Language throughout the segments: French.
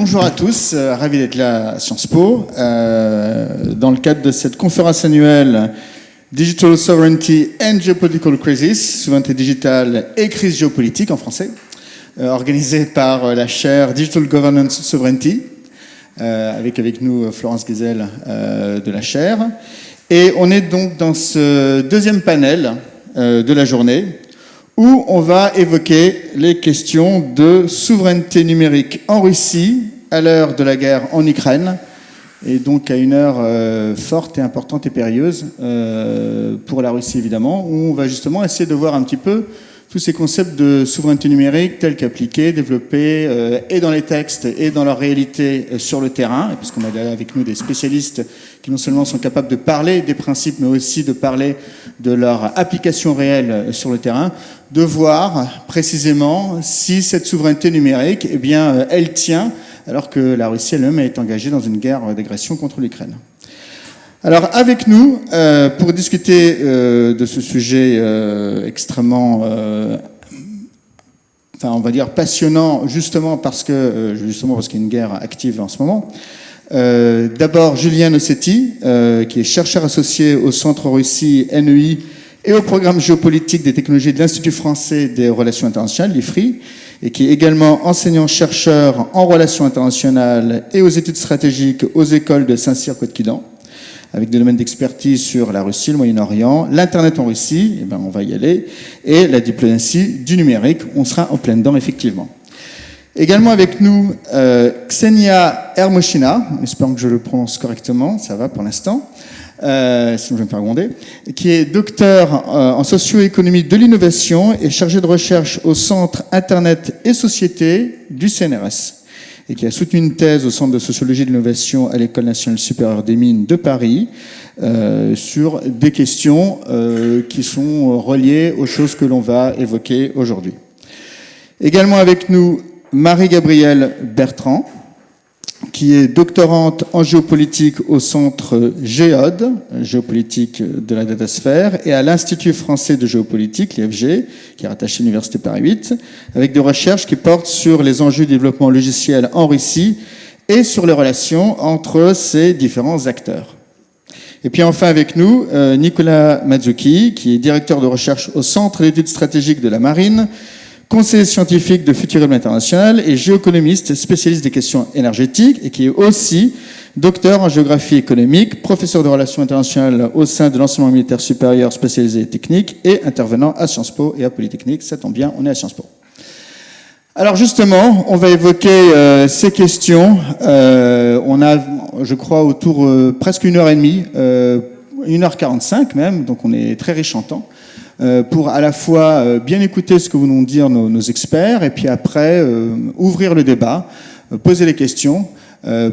bonjour à tous, ravi d'être là à Sciences Po. Dans le cadre de cette conférence annuelle Digital Sovereignty and Geopolitical Crisis, souveraineté digitale et crise géopolitique en français, organisée par la chaire Digital Governance Sovereignty, avec nous Florence Guézel de la chaire. Et on est donc dans ce deuxième panel de la journée, où on va évoquer les questions de souveraineté numérique en Russie à l'heure de la guerre en Ukraine, et donc à une heure forte et importante et périlleuse pour la Russie évidemment, où on va justement essayer de voir un petit peu tous ces concepts de souveraineté numérique tels qu'appliqués, développés et dans les textes et dans leur réalité sur le terrain, puisqu'on a là avec nous des spécialistes qui non seulement sont capables de parler des principes, mais aussi de parler de leur application réelle sur le terrain, de voir précisément si cette souveraineté numérique, eh bien, elle tient, alors que la Russie elle-même est engagée dans une guerre d'agression contre l'Ukraine. Alors avec nous, pour discuter de ce sujet extrêmement, on va dire passionnant, justement parce qu'il y a une guerre active en ce moment. D'abord Julien Nossetti, qui est chercheur associé au Centre Russie NEI et au programme géopolitique des technologies de l'Institut français des relations internationales, l'IFRI, et qui est également enseignant-chercheur en relations internationales et aux études stratégiques aux écoles de Saint-Cyr-Côte-Quidan, avec des domaines d'expertise sur la Russie, le Moyen-Orient, l'Internet en Russie, on va y aller, et la diplomatie du numérique, on sera en plein dedans, effectivement. Également avec nous, Ksenia Ermoshina, j'espère que je le prononce correctement, ça va pour l'instant, sinon je vais me faire gronder, qui est docteur en socio-économie de l'innovation et chargée de recherche au Centre Internet et Société du CNRS, et qui a soutenu une thèse au Centre de sociologie de l'innovation à l'École nationale supérieure des mines de Paris sur des questions qui sont reliées aux choses que l'on va évoquer aujourd'hui. Également avec nous, Marie-Gabrielle Bertrand, qui est doctorante en géopolitique au centre GEOD, géopolitique de la datasphère, et à l'Institut français de géopolitique, l'IFG, qui est rattaché à l'Université Paris 8, avec des recherches qui portent sur les enjeux du développement logiciel en Russie et sur les relations entre ces différents acteurs. Et puis enfin avec nous, Nicolas Mazzucchi, qui est directeur de recherche au Centre d'études stratégiques de la Marine, conseiller scientifique de Futurisme International et géoéconomiste spécialiste des questions énergétiques, et qui est aussi docteur en géographie économique, professeur de relations internationales au sein de l'enseignement militaire supérieur spécialisé technique et intervenant à Sciences Po et à Polytechnique. Ça tombe bien, on est à Sciences Po. Alors justement, on va évoquer ces questions. On a, je crois, autour presque 1h30, 1h45 même, donc on est très riche en temps, pour à la fois bien écouter ce que vont nous dire nos experts, et puis après ouvrir le débat, poser les questions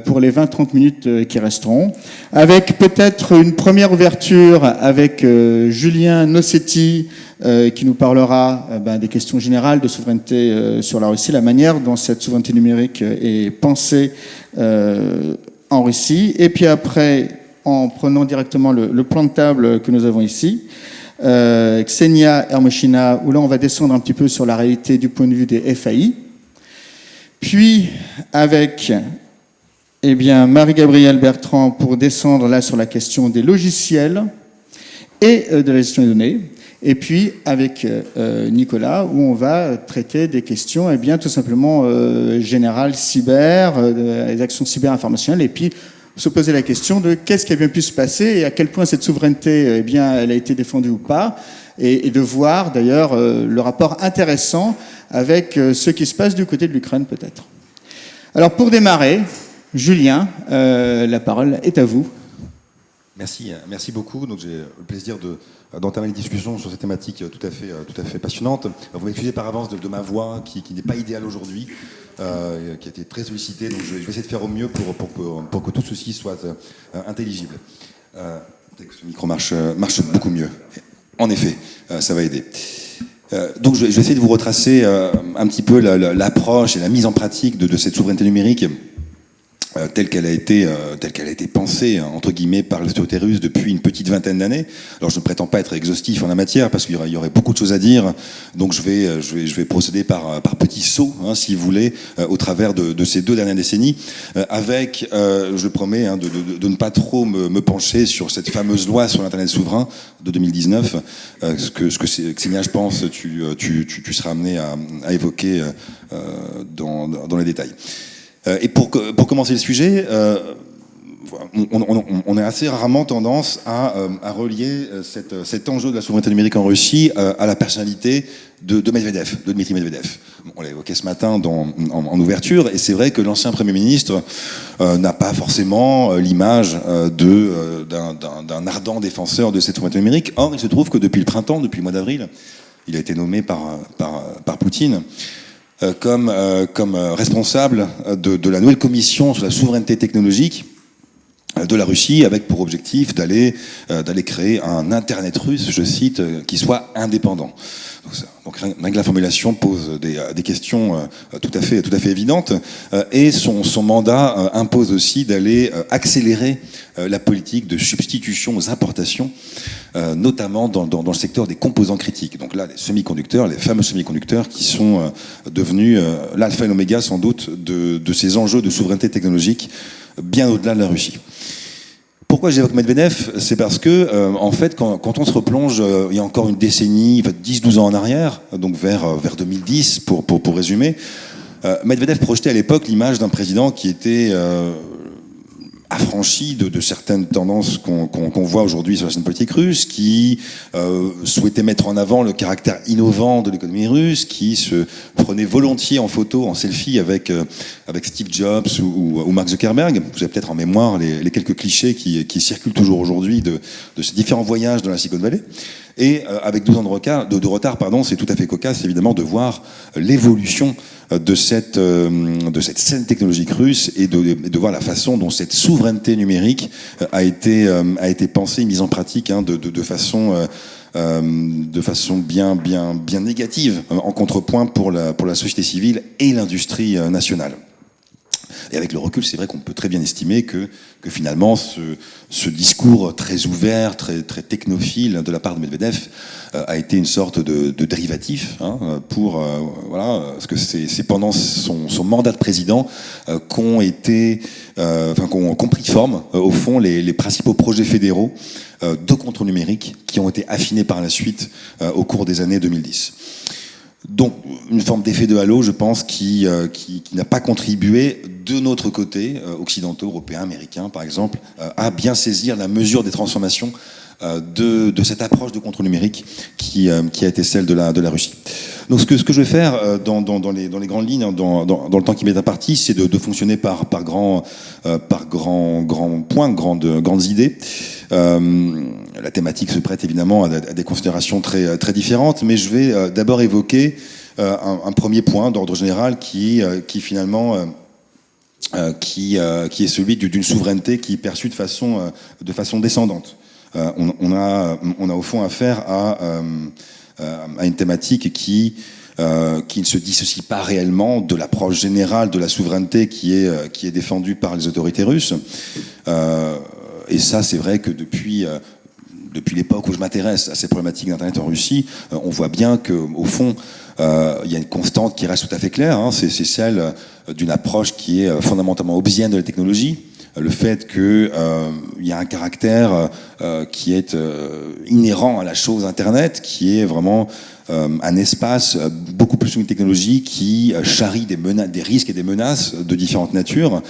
pour les 20-30 minutes qui resteront, avec peut-être une première ouverture avec Julien Nossetti, qui nous parlera des questions générales de souveraineté sur la Russie, la manière dont cette souveraineté numérique est pensée en Russie, et puis après, en prenant directement le plan de table que nous avons ici, Ksenia Ermoshina, où là on va descendre un petit peu sur la réalité du point de vue des FAI, puis avec Marie-Gabrielle Bertrand pour descendre là sur la question des logiciels et de la gestion des données, et puis avec Nicolas, où on va traiter des questions tout simplement générales cyber, des actions cyber-informationnelles, et puis se poser la question de qu'est-ce qui a bien pu se passer et à quel point cette souveraineté, elle a été défendue ou pas, et de voir d'ailleurs le rapport intéressant avec ce qui se passe du côté de l'Ukraine peut-être. Alors pour démarrer, Julien, la parole est à vous. Merci beaucoup. Donc j'ai le plaisir d'entamer une discussion sur cette thématique tout à fait passionnante. Vous m'excusez par avance de ma voix qui n'est pas idéale aujourd'hui, qui a été très sollicitée. Donc je vais essayer de faire au mieux pour que tout ceci soit intelligible. Peut-être que ce micro marche beaucoup mieux. En effet, ça va aider. Donc je vais essayer de vous retracer un petit peu l'approche et la mise en pratique de cette souveraineté numérique telle qu'elle a été pensée entre guillemets par les autorités russes depuis une petite vingtaine d'années. Alors je ne prétends pas être exhaustif en la matière parce qu'il y aurait beaucoup de choses à dire. Donc je vais procéder par petits sauts, hein, si vous voulez, au travers de ces 2 dernières décennies, avec, je promets, hein, de ne pas trop me pencher sur cette fameuse loi sur l'internet souverain de 2019. Ce que Xenia, je pense, tu seras amené à évoquer dans les détails. Et pour commencer le sujet, on a assez rarement tendance à relier cet enjeu de la souveraineté numérique en Russie à la personnalité de Medvedev, de Dmitri Medvedev. On l'a évoqué ce matin en ouverture, et c'est vrai que l'ancien Premier ministre n'a pas forcément l'image d'un ardent défenseur de cette souveraineté numérique. Or, il se trouve que depuis le printemps, depuis le mois d'avril, il a été nommé par Poutine comme responsable de la nouvelle commission sur la souveraineté technologique de la Russie, avec pour objectif d'aller créer un Internet russe, je cite, qui soit indépendant. Donc rien que la formulation pose des questions tout à fait évidentes, et son mandat impose aussi d'aller accélérer la politique de substitution aux importations, notamment dans le secteur des composants critiques. Donc là, les semi-conducteurs, les fameux semi-conducteurs qui sont devenus l'alpha et l'oméga sans doute de ces enjeux de souveraineté technologique bien au-delà de la Russie. Pourquoi j'évoque Medvedev? C'est parce que, en fait, quand on se replonge il y a encore une décennie, 10-12 ans en arrière, donc vers 2010, pour résumer, Medvedev projetait à l'époque l'image d'un président qui était affranchi de certaines tendances qu'on voit aujourd'hui sur la scène politique russe, qui souhaitait mettre en avant le caractère innovant de l'économie russe, qui se prenait volontiers en photo, en selfie avec Steve Jobs ou Mark Zuckerberg. Vous avez peut-être en mémoire les quelques clichés qui circulent toujours aujourd'hui de ces différents voyages dans la Silicon Valley. Et avec 12 ans de retard, c'est tout à fait cocasse évidemment de voir l'évolution de cette scène technologique russe et de voir la façon dont cette souveraineté numérique a été pensée, mise en pratique, hein, de façon bien négative, en contrepoint pour la société civile et l'industrie nationale. Et avec le recul, c'est vrai qu'on peut très bien estimer que finalement, ce discours très ouvert, très technophile de la part de Medvedev a été une sorte de dérivatif, hein, parce que c'est pendant son mandat de président qu'ont pris forme, au fond, les principaux projets fédéraux de contrôle numérique qui ont été affinés par la suite au cours des années 2010. Donc, une forme d'effet de halo, je pense, qui n'a pas contribué de notre côté, occidentaux, européens, américains, par exemple, à bien saisir la mesure des transformations de cette approche de contrôle numérique qui a été celle de la Russie. Donc, ce que je vais faire dans les grandes lignes, dans le temps qui m'est imparti, c'est de fonctionner par grands points, grandes idées. La thématique se prête évidemment à des considérations très différentes, mais je vais d'abord évoquer un premier point d'ordre général qui finalement qui est celui d'une souveraineté qui est perçue de façon descendante. On a au fond affaire à une thématique qui ne se dissocie pas réellement de l'approche générale de la souveraineté qui est défendue par les autorités russes. Et ça, c'est vrai que depuis l'époque où je m'intéresse à ces problématiques d'Internet en Russie, on voit bien qu'au fond, il y a une constante qui reste tout à fait claire, hein, c'est celle d'une approche qui est fondamentalement hobbesienne de la technologie. Le fait qu'il y a un caractère qui est inhérent à la chose Internet, qui est vraiment un espace beaucoup plus qu'une technologie qui charrie des risques et des menaces de différentes natures,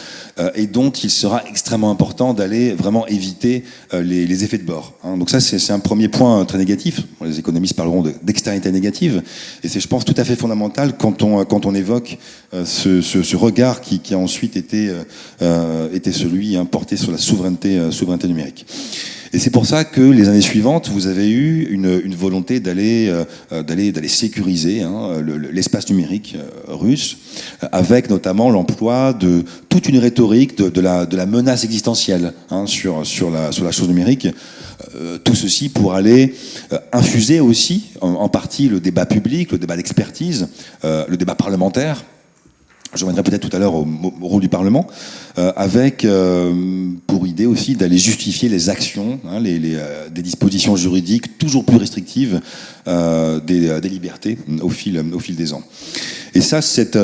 et dont il sera extrêmement important d'aller vraiment éviter les effets de bord. Hein. Donc ça, c'est un premier point très négatif. Les économistes parleront d'externalité négative, et c'est, je pense, tout à fait fondamental quand on évoque ce regard qui a ensuite été celui porté sur la souveraineté numérique. Et c'est pour ça que les années suivantes, vous avez eu une volonté d'aller sécuriser l'espace numérique russe, avec notamment l'emploi de toute une rhétorique de la menace existentielle sur la chose numérique. Tout ceci pour aller infuser aussi en partie le débat public, le débat d'expertise, le débat parlementaire, Je reviendrai peut-être tout à l'heure au rôle du Parlement, avec pour idée aussi d'aller justifier les actions, des dispositions juridiques toujours plus restrictives des libertés au fil des ans. Et ça, cette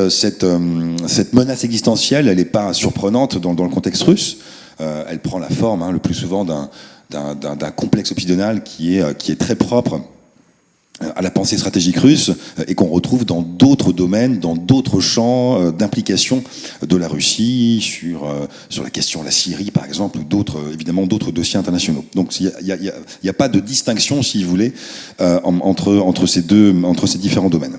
menace existentielle, elle n'est pas surprenante dans le contexte russe. Elle prend la forme, le plus souvent, d'un complexe obsidional qui est très propre à la pensée stratégique russe et qu'on retrouve dans d'autres domaines, dans d'autres champs d'implication de la Russie sur la question de la Syrie, par exemple, ou évidemment d'autres dossiers internationaux. Donc il n'y a pas de distinction, si vous voulez, entre ces différents domaines.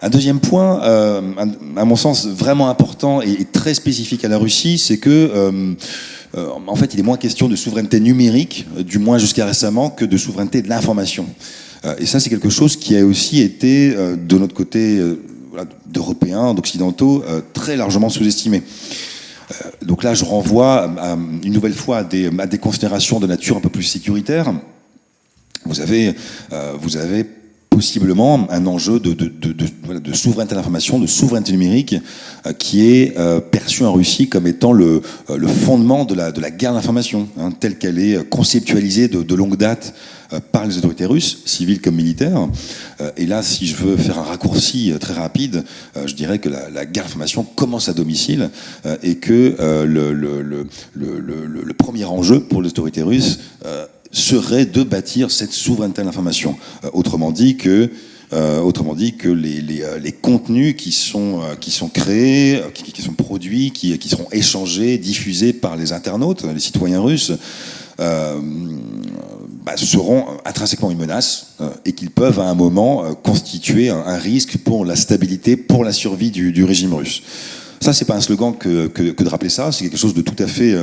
Un deuxième point, à mon sens vraiment important et très spécifique à la Russie, c'est que en fait, il est moins question de souveraineté numérique, du moins jusqu'à récemment, que de souveraineté de l'information. Et ça, c'est quelque chose qui a aussi été, de notre côté, d'Européens, d'Occidentaux, très largement sous-estimé. Donc là, je renvoie une nouvelle fois à des considérations de nature un peu plus sécuritaire. Vous avez possiblement un enjeu de souveraineté de l'information, de souveraineté numérique, qui est perçu en Russie comme étant le fondement de la guerre d'information, telle qu'elle est conceptualisée de longue date par les autorités russes, civiles comme militaires. Et là, si je veux faire un raccourci très rapide, je dirais que la guerre d'information commence à domicile et que le premier enjeu pour les autorités russes serait de bâtir cette souveraineté de l'information. Autrement dit que les contenus qui sont créés, qui sont produits, qui seront échangés, diffusés par les internautes, les citoyens russes, seront intrinsèquement une menace et qu'ils peuvent à un moment constituer un risque pour la stabilité, pour la survie du régime russe. Ça, c'est pas un slogan que de rappeler ça, c'est quelque chose de tout à fait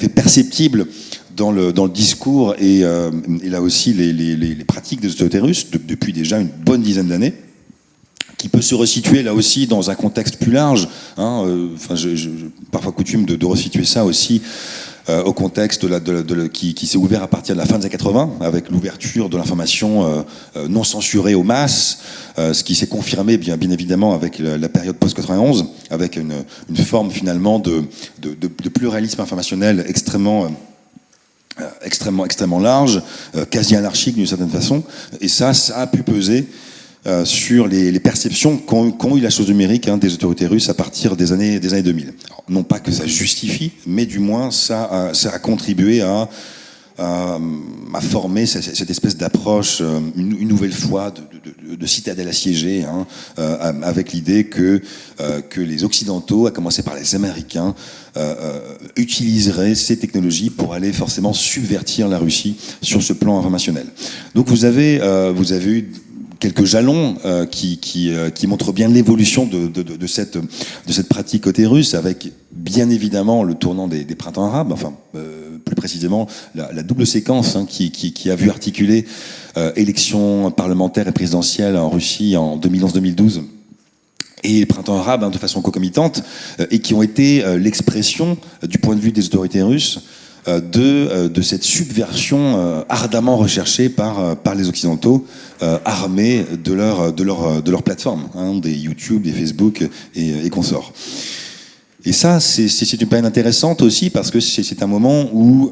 perceptible dans le discours et là aussi les pratiques des autorités russes depuis déjà une bonne dizaine d'années, qui peut se resituer là aussi dans un contexte plus large. J'ai parfois coutume de resituer ça aussi au contexte qui s'est ouvert à partir de la fin des années 80, avec l'ouverture de l'information non censurée aux masses, ce qui s'est confirmé bien évidemment avec la période post-91, avec une forme finalement de pluralisme informationnel extrêmement large, quasi anarchique d'une certaine façon, et ça a pu peser sur les perceptions qu'ont eu la chose numérique des autorités russes à partir des années 2000. Alors, non pas que ça justifie, mais du moins ça a contribué à former cette espèce d'approche, une nouvelle fois de citadelle assiégée, avec l'idée que les Occidentaux, à commencer par les Américains, utiliseraient ces technologies pour aller forcément subvertir la Russie sur ce plan informationnel. Donc vous avez eu quelques jalons qui montrent bien l'évolution de cette pratique côté russe, avec bien évidemment le tournant des printemps arabes, plus précisément la double séquence qui a vu articuler élections parlementaires et présidentielles en Russie en 2011-2012 et les printemps arabes de façon concomitante, et qui ont été l'expression du point de vue des autorités russes de cette subversion ardemment recherchée par les Occidentaux, armés de leur plateforme, des YouTube, des Facebook et consorts. Et ça, c'est une période intéressante aussi parce que c'est un moment où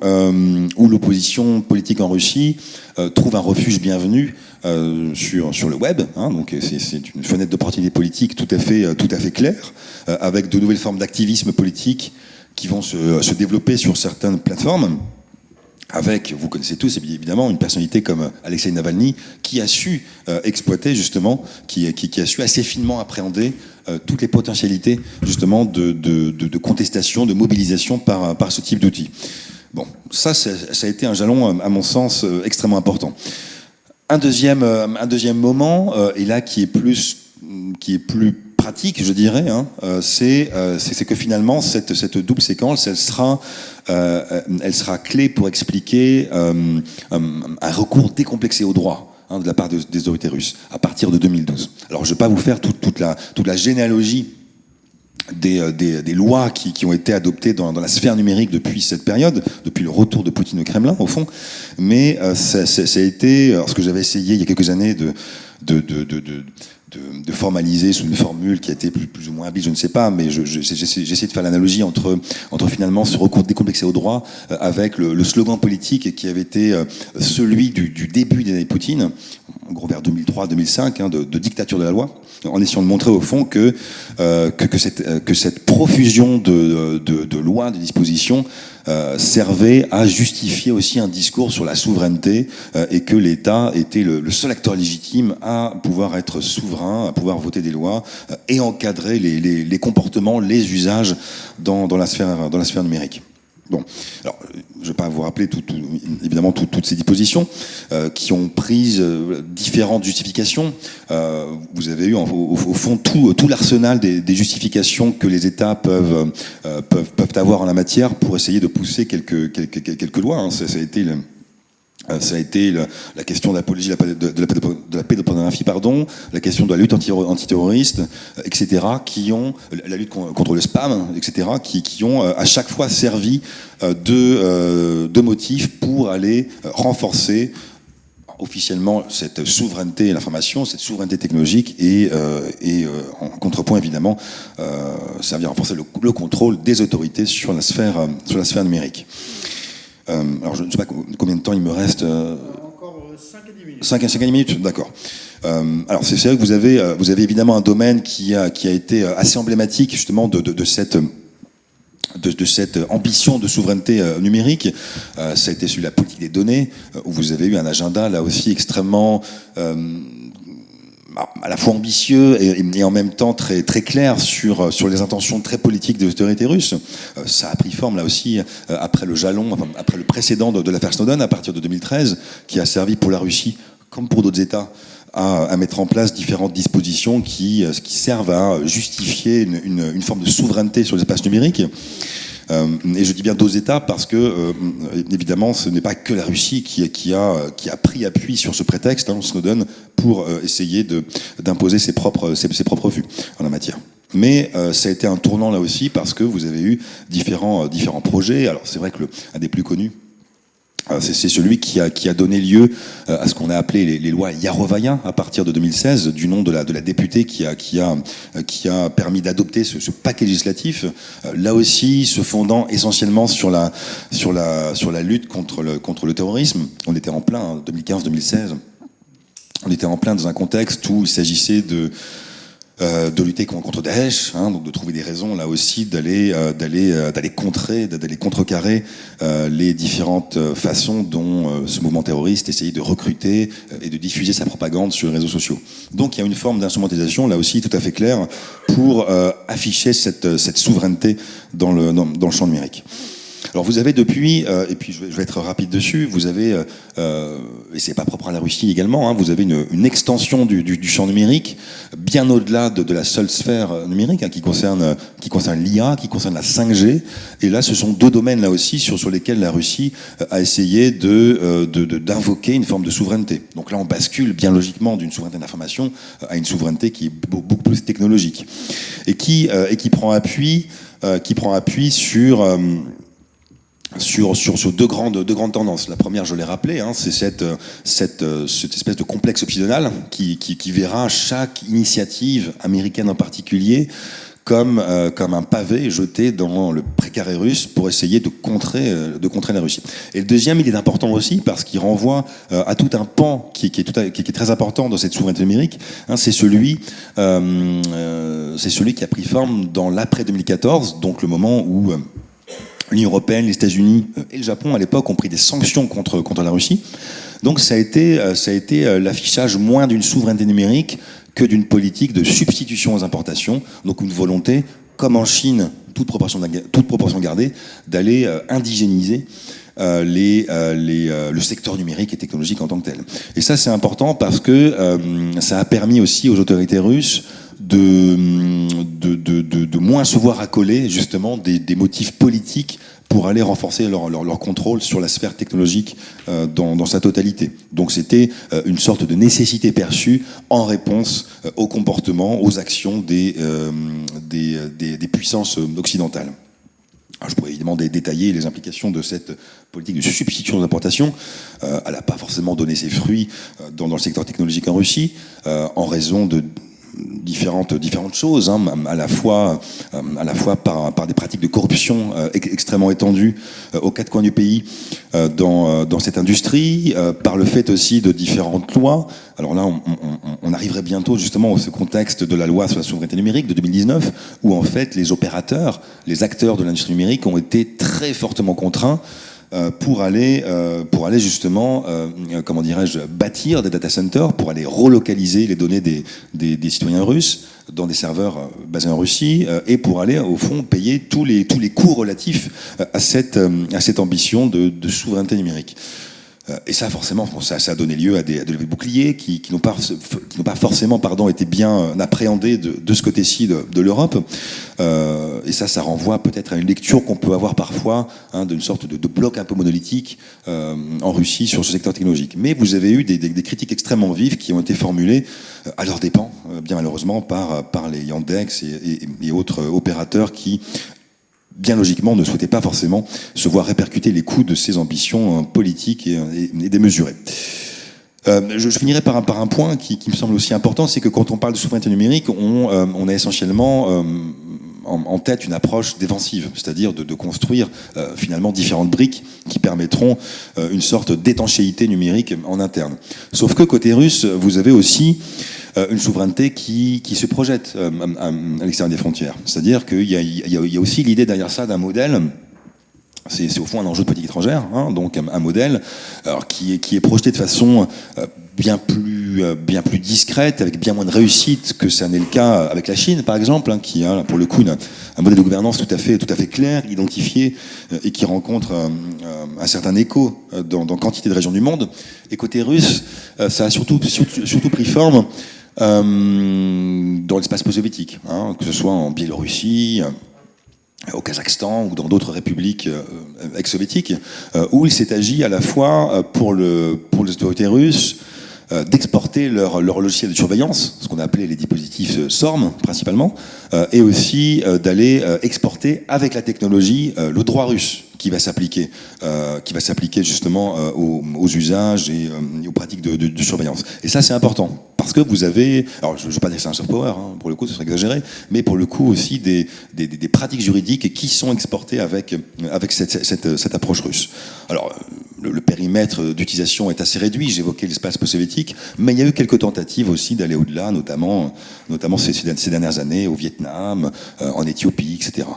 l'opposition politique en Russie trouve un refuge bienvenu sur le web. Donc c'est une fenêtre d'opportunité politique tout à fait claire, avec de nouvelles formes d'activisme politique qui vont se développer sur certaines plateformes, avec, vous connaissez tous évidemment, une personnalité comme Alexei Navalny, qui a su exploiter justement, qui a su assez finement appréhender toutes les potentialités justement de contestation, de mobilisation par ce type d'outils. Bon, ça a été un jalon, à mon sens, extrêmement important. Un deuxième moment, et là qui est plus pratique, je dirais, c'est que finalement cette double séquence, elle sera clé pour expliquer un recours décomplexé au droit de la part des autorités russes à partir de 2012. Alors je ne vais pas vous faire toute la généalogie des lois qui ont été adoptées dans la sphère numérique depuis cette période, depuis le retour de Poutine au Kremlin au fond, mais ça a été, alors ce que j'avais essayé il y a quelques années de formaliser sous une formule qui a été plus ou moins habile, je ne sais pas, mais j'essaie de faire l'analogie entre finalement ce recours décomplexé au droit avec le slogan politique qui avait été celui du début des années Poutine, en gros vers 2003-2005, de dictature de la loi, en essayant de montrer au fond que cette profusion de lois, de dispositions servait à justifier aussi un discours sur la souveraineté et que l'État était le seul acteur légitime à pouvoir être souverain, à pouvoir voter des lois et encadrer les comportements, les usages dans la sphère numérique. Bon, alors je ne vais pas vous rappeler évidemment toutes ces dispositions qui ont pris différentes justifications. Vous avez eu au fond tout l'arsenal des justifications que les États peuvent avoir en la matière pour essayer de pousser quelques lois. Hein. Ça a été la question de l'apologie de la pédopornographie, la question de la lutte antiterroriste, etc., qui ont la lutte contre le spam, etc., qui ont à chaque fois servi de motif pour aller renforcer officiellement cette souveraineté à l'information, cette souveraineté technologique et en contrepoint évidemment servir à renforcer le contrôle des autorités sur la sphère numérique. Alors je ne sais pas combien de temps il me reste. Encore 5 à 10 minutes. 5 à 10 minutes, d'accord. Alors c'est vrai que vous avez évidemment un domaine qui a été assez emblématique justement de cette ambition de souveraineté numérique. Ça a été celui de la politique des données, où vous avez eu un agenda là aussi extrêmement à la fois ambitieux et en même temps très clair sur les intentions très politiques des autorités russes. Ça a pris forme là aussi après le précédent de l'affaire Snowden à partir de 2013, qui a servi pour la Russie comme pour d'autres États à mettre en place différentes dispositions qui servent à justifier une forme de souveraineté sur l'espace numérique. Et je dis bien d'autres États parce que, évidemment, ce n'est pas que la Russie qui a pris appui sur ce prétexte, Snowden, pour essayer d'imposer ses propres vues en la matière. Mais ça a été un tournant là aussi parce que vous avez eu différents projets. Alors c'est vrai que un des plus connus, c'est celui qui a donné lieu à ce qu'on a appelé les lois Yarovaya à partir de 2016, du nom de la députée qui a permis d'adopter ce paquet législatif, là aussi se fondant essentiellement sur la lutte contre le terrorisme. On était en plein 2015-2016. On était en plein dans un contexte où il s'agissait de lutter contre Daesh, donc de trouver des raisons là aussi d'aller contrecarrer les différentes façons dont ce mouvement terroriste essayait de recruter et de diffuser sa propagande sur les réseaux sociaux. Donc il y a une forme d'instrumentalisation là aussi tout à fait claire pour afficher cette souveraineté dans le champ numérique. Alors vous avez depuis, et puis je vais être rapide dessus, vous avez, et c'est pas propre à la Russie également, vous avez une extension du champ numérique bien au-delà de la seule sphère numérique qui concerne l'IA, qui concerne la 5G. Et là, ce sont deux domaines là aussi sur lesquels la Russie a essayé d'invoquer une forme de souveraineté. Donc là, on bascule bien logiquement d'une souveraineté d'information à une souveraineté qui est beaucoup plus technologique et qui prend appui sur deux grandes tendances. La première, je l'ai rappelé, c'est cette espèce de complexe optionnel qui verra chaque initiative américaine en particulier comme un pavé jeté dans le précaré russe pour essayer de contrer la Russie. Et le deuxième, il est important aussi parce qu'il renvoie à tout un pan qui est très important dans cette souveraineté numérique. C'est celui qui a pris forme dans l'après 2014, donc le moment où l'Union européenne, les États-Unis et le Japon, à l'époque, ont pris des sanctions contre la Russie. Donc ça a été l'affichage moins d'une souveraineté numérique que d'une politique de substitution aux importations. Donc une volonté, comme en Chine, toute proportion gardée, d'aller indigéniser le secteur numérique et technologique en tant que tel. Et ça, c'est important parce que ça a permis aussi aux autorités russes de moins se voir accoler justement des motifs politiques pour aller renforcer leur contrôle sur la sphère technologique dans sa totalité. Donc c'était une sorte de nécessité perçue en réponse au comportement, aux actions des puissances occidentales. Alors, je pourrais évidemment détailler les implications de cette politique de substitution aux importations. Elle n'a pas forcément donné ses fruits dans le secteur technologique en Russie, en raison différentes choses, hein, à la fois par des pratiques de corruption extrêmement étendues aux quatre coins du pays dans cette industrie, par le fait aussi de différentes lois. Alors là, on arriverait bientôt justement à ce contexte de la loi sur la souveraineté numérique de 2019, où en fait les opérateurs, les acteurs de l'industrie numérique ont été très fortement contraints pour aller justement, comment dirais-je, bâtir des data centers, pour aller relocaliser les données des citoyens russes dans des serveurs basés en Russie, et pour aller au fond payer tous les coûts relatifs à cette ambition de souveraineté numérique. Et ça, forcément, ça a donné lieu à des levées de boucliers qui n'ont pas forcément été bien appréhendés de ce côté-ci de l'Europe. Et ça renvoie peut-être à une lecture qu'on peut avoir parfois, hein, d'une sorte de bloc un peu monolithique en Russie sur ce secteur technologique. Mais vous avez eu des critiques extrêmement vives qui ont été formulées à leurs dépens, bien malheureusement, par les Yandex et autres opérateurs qui, bien logiquement, ne souhaitait pas forcément se voir répercuter les coûts de ses ambitions politiques et démesurées. Je finirai par un point qui me semble aussi important, c'est que quand on parle de souveraineté numérique, on a essentiellement en tête une approche défensive, c'est-à-dire de construire finalement différentes briques qui permettront une sorte d'étanchéité numérique en interne. Sauf que côté russe, vous avez aussi une souveraineté qui se projette à l'extérieur des frontières. C'est-à-dire qu'il y a aussi l'idée derrière ça d'un modèle. C'est au fond un enjeu de politique étrangère, hein, donc un modèle alors, qui est projeté de façon bien plus discrète, avec bien moins de réussite que ça n'est le cas avec la Chine, par exemple, hein, qui a pour le coup un modèle de gouvernance tout à fait clair, identifié, et qui rencontre un certain écho dans quantité de régions du monde. Et côté russe, ça a surtout pris forme dans l'espace post-soviétique, hein, que ce soit en Biélorussie, au Kazakhstan ou dans d'autres républiques ex-soviétiques, où il s'est agi à la fois pour les autorités russes d'exporter leur logiciel de surveillance, ce qu'on a appelé les dispositifs SORM principalement, et aussi d'aller exporter avec la technologie le droit russe qui va s'appliquer justement aux usages et aux pratiques de surveillance. Et ça, c'est important, parce que vous avez, alors je ne veux pas dire que c'est un soft power, hein, pour le coup, ce serait exagéré, mais pour le coup aussi des pratiques juridiques qui sont exportées avec cette approche russe. Alors, le périmètre d'utilisation est assez réduit, j'évoquais l'espace post-soviétique, mais il y a eu quelques tentatives aussi d'aller au-delà, notamment ces dernières années au Vietnam, en Éthiopie, etc.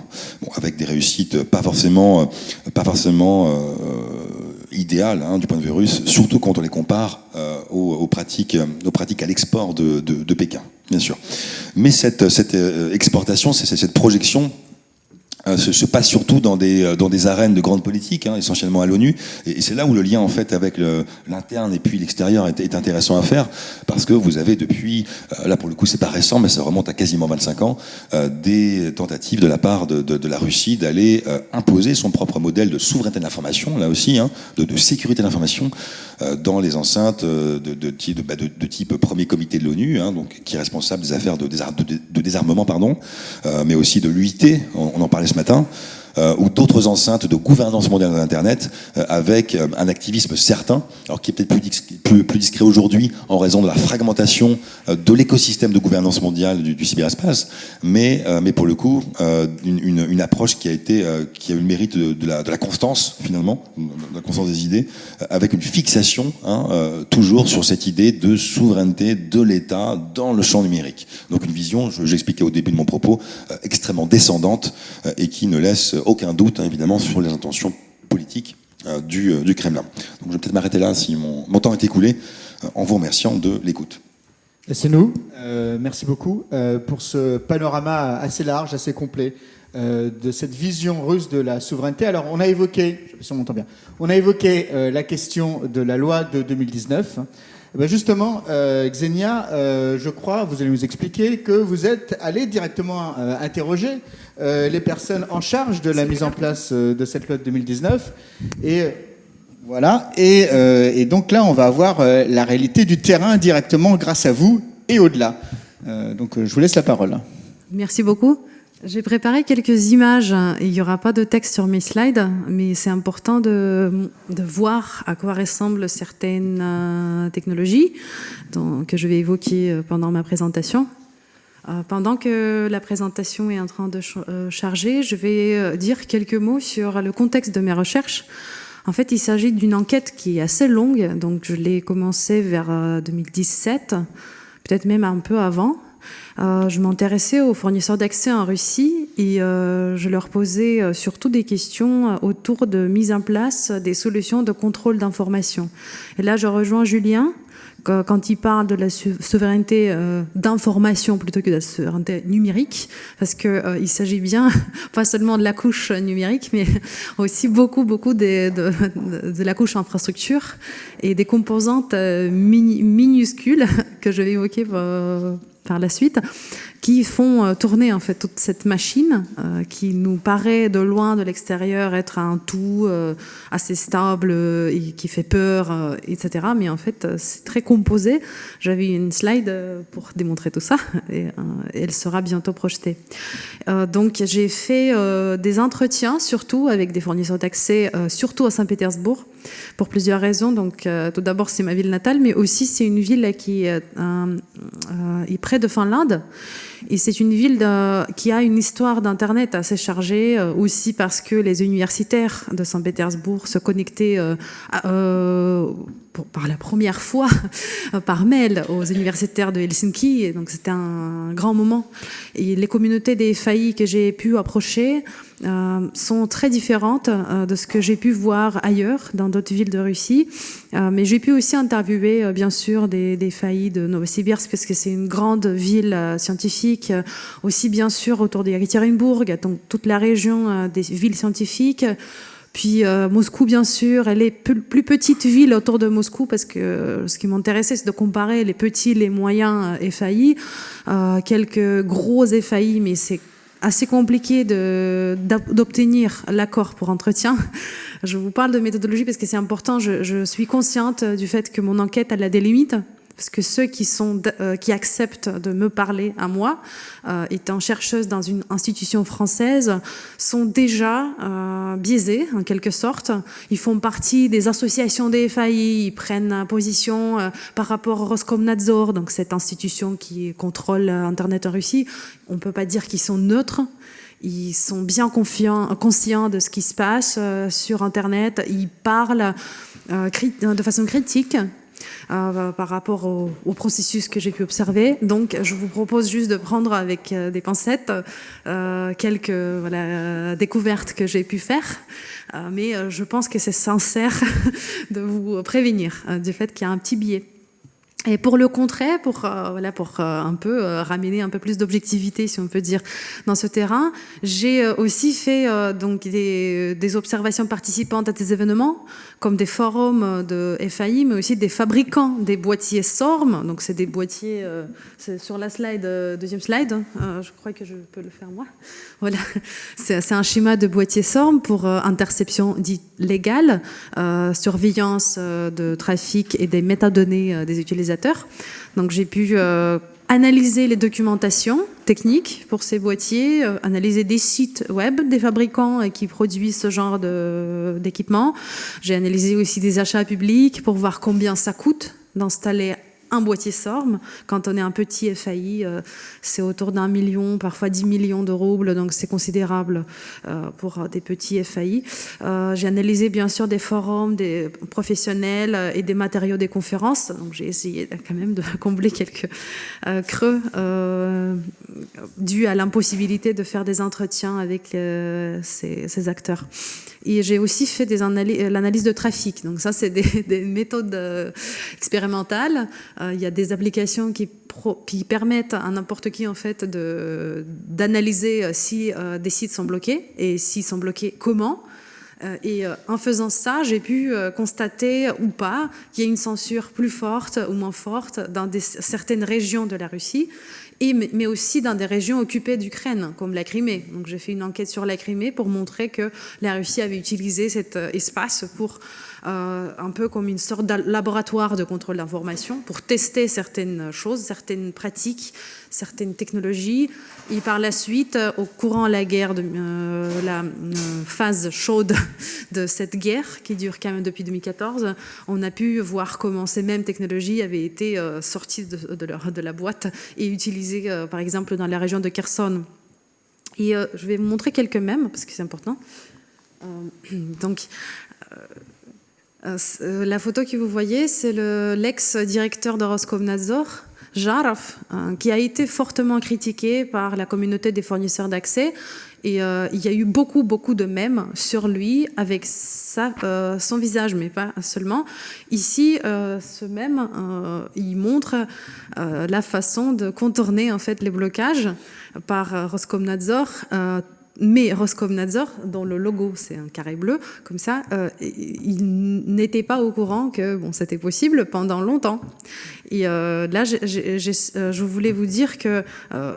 Bon, avec des réussites pas forcément idéales, hein, du point de vue russe, surtout quand on les compare aux pratiques à l'export de Pékin, bien sûr. Mais cette exportation, cette projection se passe surtout dans des arènes de grande politique, hein, essentiellement à l'ONU, et c'est là où le lien en fait avec l'interne et puis l'extérieur est intéressant à faire, parce que vous avez depuis, là pour le coup c'est pas récent, mais ça remonte à quasiment 25 ans, des tentatives de la part de la Russie d'aller imposer son propre modèle de souveraineté de l'information, là aussi, hein, de sécurité de l'information, dans les enceintes de type premier comité de l'ONU, hein, donc qui est responsable des affaires de désarmement, pardon, mais aussi de l'UIT, on en parlait ce matin, ou d'autres enceintes de gouvernance mondiale de l'Internet, avec un activisme certain, alors qui est peut-être plus discret aujourd'hui en raison de la fragmentation de l'écosystème de gouvernance mondiale du cyberespace, mais pour le coup, une approche qui a eu le mérite de la constance, finalement, de la constance des idées, avec une fixation, hein, toujours sur cette idée de souveraineté de l'État dans le champ numérique. Donc une vision, j'expliquais au début de mon propos, extrêmement descendante, et qui ne laisse aucun doute, hein, évidemment, sur les intentions politiques du Kremlin. Donc je vais peut-être m'arrêter là si mon temps est écoulé, en vous remerciant de l'écoute. C'est nous. Merci beaucoup pour ce panorama assez large, assez complet de cette vision russe de la souveraineté. Alors on a évoqué, je sais pas si on m'entend bien, on a évoqué la question de la loi de 2019. Ben justement, Xenia, je crois, vous allez nous expliquer que vous êtes allé directement interroger les personnes en charge de la mise en place de cette loi de 2019. Et voilà. Et donc là, on va avoir la réalité du terrain directement grâce à vous et au-delà. Donc je vous laisse la parole. Merci beaucoup. J'ai préparé quelques images. Il n'y aura pas de texte sur mes slides, mais c'est important de voir à quoi ressemblent certaines technologies que je vais évoquer pendant ma présentation. Pendant que la présentation est en train de charger, je vais dire quelques mots sur le contexte de mes recherches. En fait, il s'agit d'une enquête qui est assez longue, donc je l'ai commencée vers 2017, peut-être même un peu avant. Je m'intéressais aux fournisseurs d'accès en Russie et je leur posais surtout des questions autour de mise en place des solutions de contrôle d'information. Et là, je rejoins Julien quand il parle de la souveraineté d'information plutôt que de la souveraineté numérique, parce que il s'agit bien pas seulement de la couche numérique, mais aussi beaucoup de la couche infrastructure et des composantes minuscules que je vais évoquer par la suite, qui font tourner en fait toute cette machine qui nous paraît de loin, de l'extérieur, être un tout assez stable et qui fait peur, etc. Mais en fait, c'est très composé. J'avais une slide pour démontrer tout ça et elle sera bientôt projetée. Donc, j'ai fait des entretiens, surtout avec des fournisseurs d'accès, surtout à Saint-Pétersbourg, pour plusieurs raisons. Donc, tout d'abord, c'est ma ville natale, mais aussi c'est une ville qui est près de Finlande. Et c'est une ville qui a une histoire d'Internet assez chargée, aussi parce que les universitaires de Saint-Pétersbourg se connectaient par la première fois par mail aux universitaires de Helsinki. Et donc c'était un grand moment. Et les communautés des FAI que j'ai pu approcher sont très différentes de ce que j'ai pu voir ailleurs, dans d'autres villes de Russie. Mais j'ai pu aussi interviewer, bien sûr, des FAI de Novosibirsk, parce que c'est une grande ville scientifique, aussi bien sûr autour de Yekaterinbourg, donc toute la région des villes scientifiques. Puis Moscou, bien sûr, et les plus petites villes autour de Moscou, parce que ce qui m'intéressait, c'est de comparer les petits, les moyens FAI, quelques gros FAI, mais c'est assez compliqué d'obtenir l'accord pour entretien. Je vous parle de méthodologie parce que c'est important. Je suis consciente du fait que mon enquête elle a des limites. Parce que ceux qui acceptent de me parler à moi, étant chercheuse dans une institution française, sont déjà biaisés, en quelque sorte. Ils font partie des associations des FAI, ils prennent position par rapport au Roskomnadzor, donc cette institution qui contrôle Internet en Russie. On ne peut pas dire qu'ils sont neutres. Ils sont bien conscients de ce qui se passe sur Internet. Ils parlent de façon critique. Par rapport au processus que j'ai pu observer. Donc, je vous propose juste de prendre avec des pincettes quelques découvertes que j'ai pu faire. Mais je pense que c'est sincère de vous prévenir du fait qu'il y a un petit biais. Et pour le contraire, pour un peu ramener un peu plus d'objectivité, si on peut dire, dans ce terrain, j'ai aussi fait donc des observations participantes à des événements, comme des forums de FAI, mais aussi des fabricants des boîtiers SORM. Donc c'est des boîtiers, c'est sur la slide, deuxième slide, je crois que je peux le faire moi. Voilà, c'est un schéma de boîtier SORM pour interception dite légale, surveillance de trafic et des métadonnées des utilisateurs. Donc j'ai pu analyser les documentations techniques pour ces boîtiers, analyser des sites web des fabricants qui produisent ce genre d'équipement. J'ai analysé aussi des achats publics pour voir combien ça coûte d'installer un boîtier SORM. Quand on est un petit FAI, c'est autour d'1 million, parfois 10 millions de roubles, donc c'est considérable pour des petits FAI. J'ai analysé bien sûr des forums, des professionnels et des matériaux des conférences, donc j'ai essayé quand même de combler quelques creux dus à l'impossibilité de faire des entretiens avec ces acteurs. Et j'ai aussi fait l'analyse de trafic. Donc ça, c'est des méthodes expérimentales. Il y a des applications qui permettent à n'importe qui en fait d'analyser si des sites sont bloqués et s'ils sont bloqués, comment. Et en faisant ça, j'ai pu constater ou pas qu'il y a une censure plus forte ou moins forte dans certaines régions de la Russie, mais aussi dans des régions occupées d'Ukraine, comme la Crimée. Donc j'ai fait une enquête sur la Crimée pour montrer que la Russie avait utilisé cet espace pour un peu comme une sorte de laboratoire de contrôle d'information pour tester certaines choses, certaines pratiques, certaines technologies. Et par la suite, au courant de la guerre, la phase chaude de cette guerre qui dure quand même depuis 2014, on a pu voir comment ces mêmes technologies avaient été sorties de la boîte et utilisées utilisé par exemple dans la région de Kherson. Et je vais vous montrer quelques mèmes parce que c'est important. La photo que vous voyez, c'est l'ex-directeur de Roskomnadzor, Jarov, qui a été fortement critiqué par la communauté des fournisseurs d'accès. Et il y a eu beaucoup de mèmes sur lui avec son visage, mais pas seulement. Ici, ce mème, il montre la façon de contourner en fait les blocages par Roskomnadzor. Mais Roskomnadzor, dont le logo c'est un carré bleu, comme ça, il n'était pas au courant que c'était possible pendant longtemps. Et là, je voulais vous dire que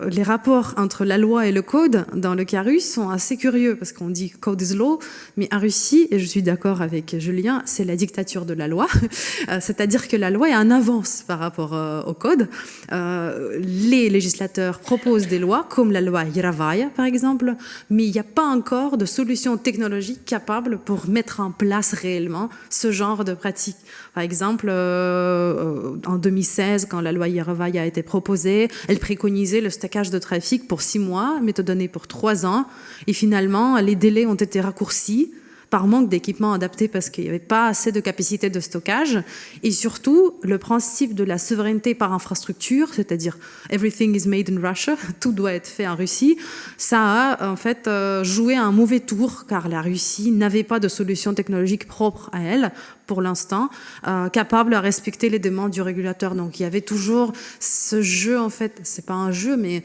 les rapports entre la loi et le code dans le cas russe sont assez curieux, parce qu'on dit code is law, mais en Russie, et je suis d'accord avec Julien, c'est la dictature de la loi, c'est-à-dire que la loi est en avance par rapport au code. Les législateurs proposent des lois, comme la loi Yarovaya, par exemple, mais il n'y a pas encore de solution technologique capable pour mettre en place réellement ce genre de pratique. Par exemple, en 2016, quand la loi Yarovaya a été proposée, elle préconisait le stockage de trafic pour 6 mois, méthodonné pour 3 ans, et finalement, les délais ont été raccourcis par manque d'équipement adapté parce qu'il n'y avait pas assez de capacité de stockage. Et surtout, le principe de la souveraineté par infrastructure, c'est-à-dire « everything is made in Russia », tout doit être fait en Russie, ça a en fait joué un mauvais tour car la Russie n'avait pas de solution technologique propre à elle pour l'instant, capable à respecter les demandes du régulateur. Donc il y avait toujours ce jeu, en fait, c'est pas un jeu, mais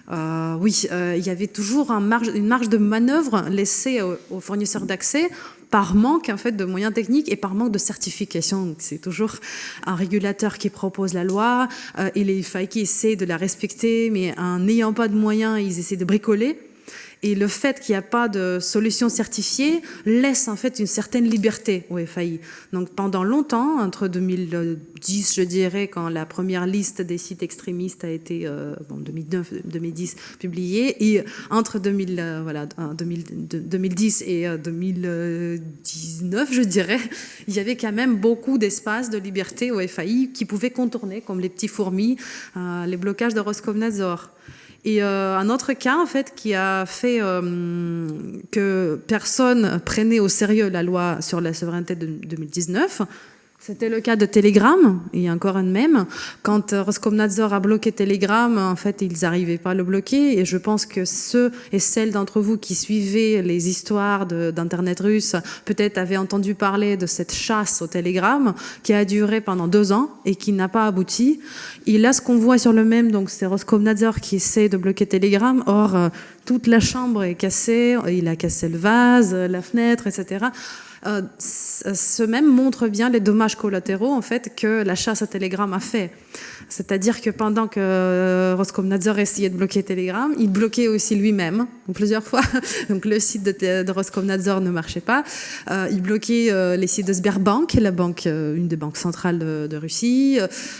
il y avait toujours une marge de manœuvre laissée aux fournisseurs d'accès par manque en fait de moyens techniques et par manque de certification. C'est toujours un régulateur qui propose la loi et les FAI qui essaient de la respecter, mais en n'ayant pas de moyens, ils essaient de bricoler. Et le fait qu'il n'y a pas de solution certifiée laisse en fait une certaine liberté au FAI. Donc pendant longtemps, entre 2010, je dirais, quand la première liste des sites extrémistes a été 2009-2010 publiée, et entre 2010 et 2019, je dirais, il y avait quand même beaucoup d'espace de liberté au FAI qui pouvaient contourner, comme les petits fourmis, les blocages de Roskomnadzor. Et un autre cas, en fait, qui a fait que personne prenait au sérieux la loi sur la souveraineté de 2019, c'était le cas de Telegram, et encore un même. Quand Roskomnadzor a bloqué Telegram, en fait, ils n'arrivaient pas à le bloquer. Et je pense que ceux et celles d'entre vous qui suivaient les histoires d'Internet russe, peut-être avaient entendu parler de cette chasse au Telegram qui a duré pendant 2 ans et qui n'a pas abouti. Et là, ce qu'on voit sur le même, donc, c'est Roskomnadzor qui essaie de bloquer Telegram. Or, toute la chambre est cassée. Il a cassé le vase, la fenêtre, etc. Ce même montre bien les dommages collatéraux en fait que la chasse à Telegram a fait. C'est-à-dire que pendant que Roskomnadzor essayait de bloquer Telegram, il bloquait aussi lui-même plusieurs fois. Donc le site de Roskomnadzor ne marchait pas. Il bloquait les sites de Sberbank, la banque, une des banques centrales de Russie,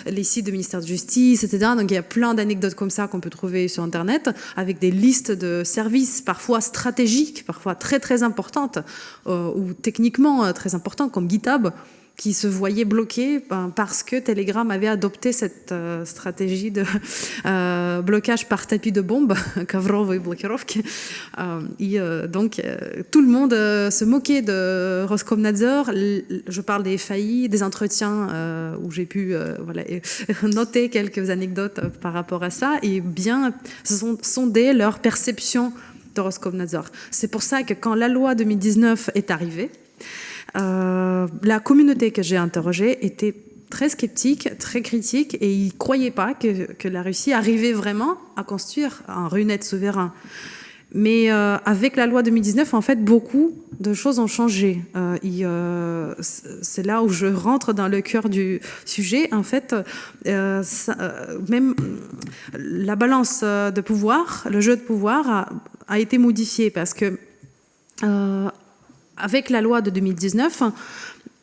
les sites du ministère de Justice, etc. Donc il y a plein d'anecdotes comme ça qu'on peut trouver sur Internet avec des listes de services parfois stratégiques, parfois très très importantes ou techniquement très importantes comme GitHub, qui se voyaient bloqués parce que Telegram avait adopté cette stratégie de blocage par tapis de bombes, Kavrov et Blokirovki. Donc, tout le monde se moquait de Roskomnadzor. Je parle des FAI, des entretiens où j'ai pu noter quelques anecdotes par rapport à ça et bien sonder leur perception de Roskomnadzor. C'est pour ça que quand la loi 2019 est arrivée, la communauté que j'ai interrogée était très sceptique, très critique, et ils ne croyaient pas que la Russie arrivait vraiment à construire un RUNET souverain. Mais avec la loi 2019, en fait, beaucoup de choses ont changé. C'est là où je rentre dans le cœur du sujet. En fait, même la balance de pouvoir, le jeu de pouvoir a été modifié parce que avec la loi de 2019,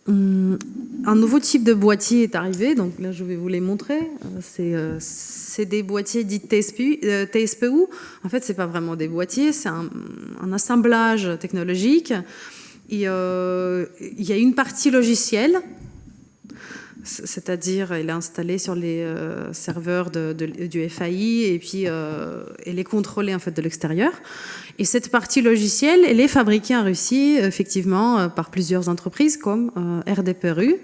un nouveau type de boîtier est arrivé. Donc là, je vais vous les montrer. C'est des boîtiers dits TSPU. En fait, c'est pas vraiment des boîtiers, c'est un assemblage technologique. Et il y a une partie logicielle c'est-à-dire elle est installée sur les serveurs du FAI et puis elle est contrôlée en fait de l'extérieur. Et cette partie logicielle, elle est fabriquée en Russie effectivement par plusieurs entreprises comme RDPRU,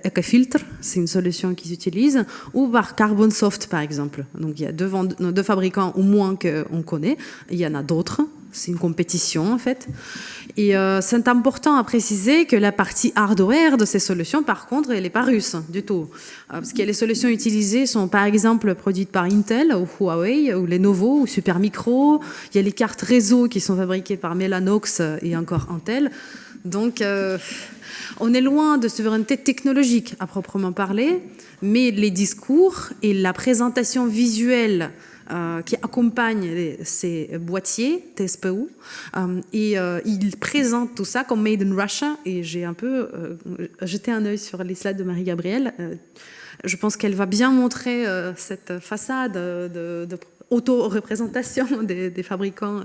Ecofiltre, c'est une solution qu'ils utilisent, ou par Carbonsoft par exemple. Donc il y a deux fabricants au moins qu'on connaît, il y en a d'autres. C'est une compétition en fait. Et c'est important à préciser que la partie hardware de ces solutions, par contre, elle n'est pas russe du tout. Parce que les solutions utilisées sont par exemple produites par Intel ou Huawei ou Lenovo ou Supermicro. Il y a les cartes réseau qui sont fabriquées par Mellanox et encore Intel. Donc on est loin de souveraineté technologique à proprement parler, mais les discours et la présentation visuelle qui accompagne ces boîtiers TSPU et il présente tout ça comme Made in Russia et j'ai un peu jeté un œil sur les slides de Marie-Gabrielle. Je pense qu'elle va bien montrer cette façade de auto-représentation des fabricants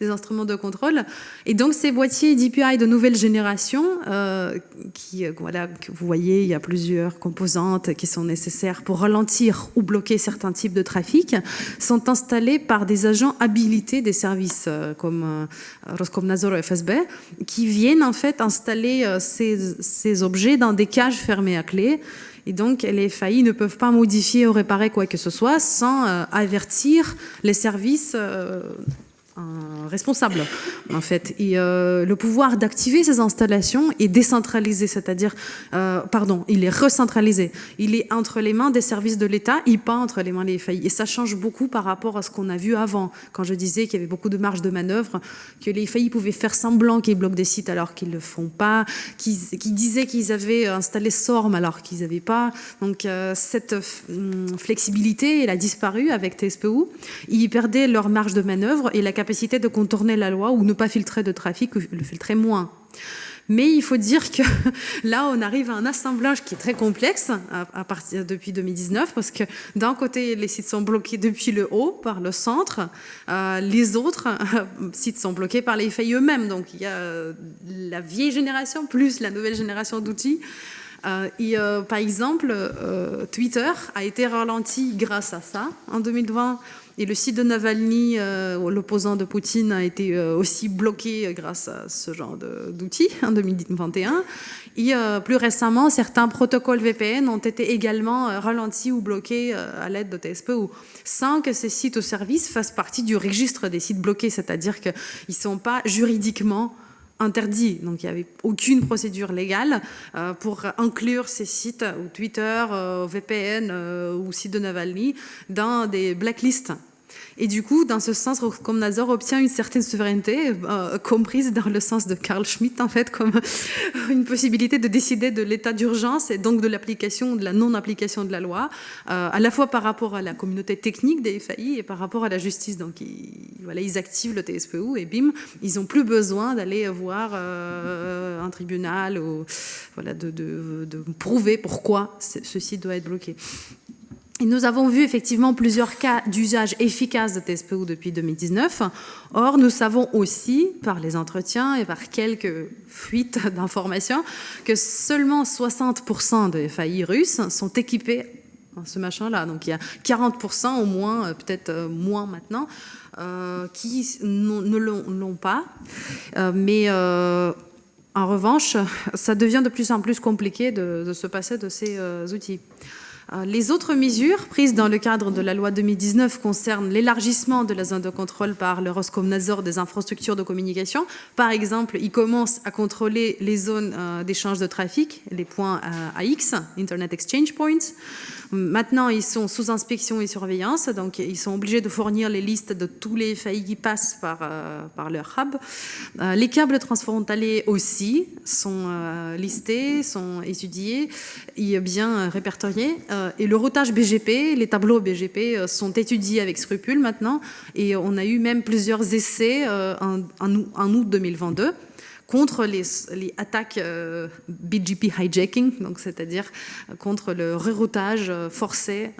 des instruments de contrôle. Et donc ces boîtiers DPI de nouvelle génération, voilà, que vous voyez, il y a plusieurs composantes qui sont nécessaires pour ralentir ou bloquer certains types de trafic, sont installés par des agents habilités des services comme Roskomnadzor et FSB, qui viennent en fait installer ces objets dans des cages fermées à clé. Et donc, les FAI ne peuvent pas modifier ou réparer quoi que ce soit sans avertir les services responsables, en fait. Et le pouvoir d'activer ces installations est décentralisé, c'est-à-dire, il est recentralisé. Il est entre les mains des services de l'État et pas entre les mains des FAI. Et ça change beaucoup par rapport à ce qu'on a vu avant, quand je disais qu'il y avait beaucoup de marge de manœuvre, que les FAI pouvaient faire semblant qu'ils bloquent des sites alors qu'ils ne le font pas, qu'ils disaient qu'ils avaient installé SORM alors qu'ils n'avaient pas. Donc, cette flexibilité, elle a disparu avec TSPU. Ils perdaient leur marge de manœuvre et la capacité de contourner la loi ou ne pas filtrer de trafic ou le filtrer moins. Mais il faut dire que là, on arrive à un assemblage qui est très complexe à partir depuis 2019 parce que d'un côté, les sites sont bloqués depuis le haut par le centre, les autres sites sont bloqués par les FAI eux-mêmes. Donc il y a la vieille génération plus la nouvelle génération d'outils. Par exemple, Twitter a été ralenti grâce à ça en 2020. Et le site de Navalny, l'opposant de Poutine, a été aussi bloqué grâce à ce genre d'outils en 2021. Et plus récemment, certains protocoles VPN ont été également ralentis ou bloqués à l'aide de TSPU, sans que ces sites ou services fassent partie du registre des sites bloqués, c'est-à-dire qu'ils ne sont pas juridiquement interdit. Donc il n'y avait aucune procédure légale pour inclure ces sites ou Twitter, VPN ou sites de Navalny dans des blacklists. Et du coup, dans ce sens, Roskomnadzor obtient une certaine souveraineté, comprise dans le sens de Carl Schmitt, en fait, comme une possibilité de décider de l'état d'urgence et donc de l'application, de la non-application de la loi, à la fois par rapport à la communauté technique des FAI et par rapport à la justice. Donc, ils activent le TSPU et bim, ils n'ont plus besoin d'aller voir un tribunal ou de prouver pourquoi ceci doit être bloqué. Et nous avons vu effectivement plusieurs cas d'usage efficace de TSPU depuis 2019. Or, nous savons aussi, par les entretiens et par quelques fuites d'informations, que seulement 60% des FAI russes sont équipés en ce machin-là. Donc, il y a 40% au moins, peut-être moins maintenant, qui ne l'ont pas. Mais en revanche, ça devient de plus en plus compliqué de se passer de ces outils. Les autres mesures prises dans le cadre de la loi 2019 concernent l'élargissement de la zone de contrôle par le Roskomnadzor des infrastructures de communication. Par exemple, ils commencent à contrôler les zones d'échange de trafic, les points AX, Internet Exchange Points. Maintenant, ils sont sous inspection et surveillance, donc ils sont obligés de fournir les listes de tous les FAI qui passent par leur hub. Les câbles transfrontaliers aussi sont listés, sont étudiés et bien répertoriés. Et le routage BGP, les tableaux BGP sont étudiés avec scrupule maintenant. Et on a eu même plusieurs essais en août 2022. contre les attaques BGP hijacking, donc c'est-à-dire contre le reroutage forcé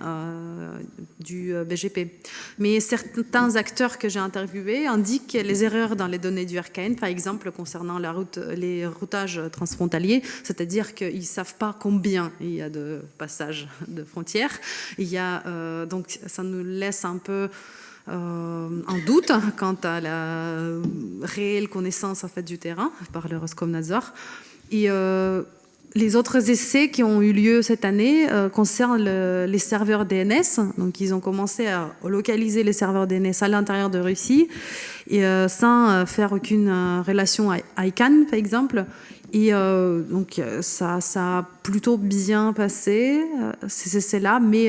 du BGP. Mais certains acteurs que j'ai interviewés indiquent les erreurs dans les données du RKN, par exemple concernant les routages transfrontaliers, c'est-à-dire qu'ils ne savent pas combien il y a de passages de frontières. Donc ça nous laisse un peu en doute quant à la réelle connaissance en fait, du terrain par le Roskomnadzor. Et les autres essais qui ont eu lieu cette année concernent les serveurs DNS. Donc, ils ont commencé à localiser les serveurs DNS à l'intérieur de Russie et sans faire aucune relation à ICANN, par exemple. Et donc, ça a plutôt bien passé, ces essais-là, mais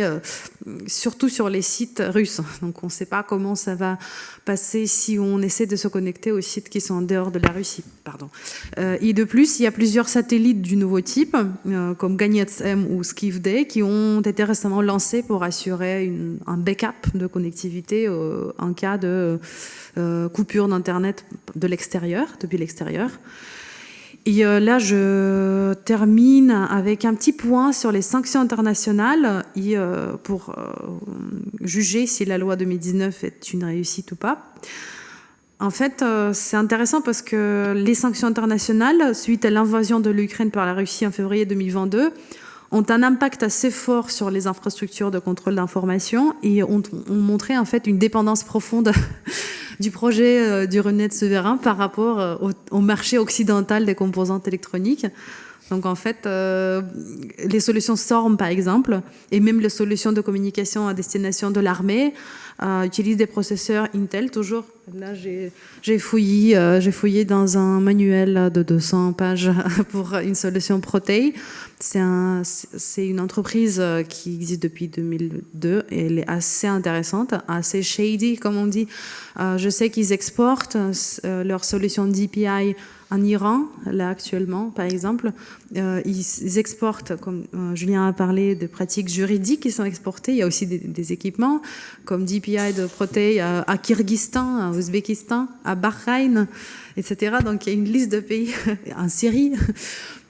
surtout sur les sites russes. Donc, on ne sait pas comment ça va passer si on essaie de se connecter aux sites qui sont en dehors de la Russie. Et de plus, il y a plusieurs satellites du nouveau type, comme Ganets-M ou Skifday, qui ont été récemment lancés pour assurer un backup de connectivité en cas de coupure d'Internet depuis l'extérieur. Et là, je termine avec un petit point sur les sanctions internationales pour juger si la loi 2019 est une réussite ou pas. En fait, c'est intéressant parce que les sanctions internationales, suite à l'invasion de l'Ukraine par la Russie en février 2022, ont un impact assez fort sur les infrastructures de contrôle d'information et ont montré en fait une dépendance profonde du projet du Runet souverain par rapport au marché occidental des composantes électroniques. Donc en fait, les solutions SORM par exemple, et même les solutions de communication à destination de l'armée, utilisent des processeurs Intel toujours. Là, j'ai fouillé dans un manuel de 200 pages pour une solution Protei. C'est une entreprise qui existe depuis 2002 et elle est assez intéressante, assez shady comme on dit. Je sais qu'ils exportent leur solution DPI en Iran, là actuellement par exemple. Ils exportent, comme Julien a parlé, de pratiques juridiques qui sont exportées. Il y a aussi des équipements comme DPI de Protei à Kyrgyzstan, à Ouzbékistan, à Bahreïn, etc. Donc il y a une liste de pays, en Syrie.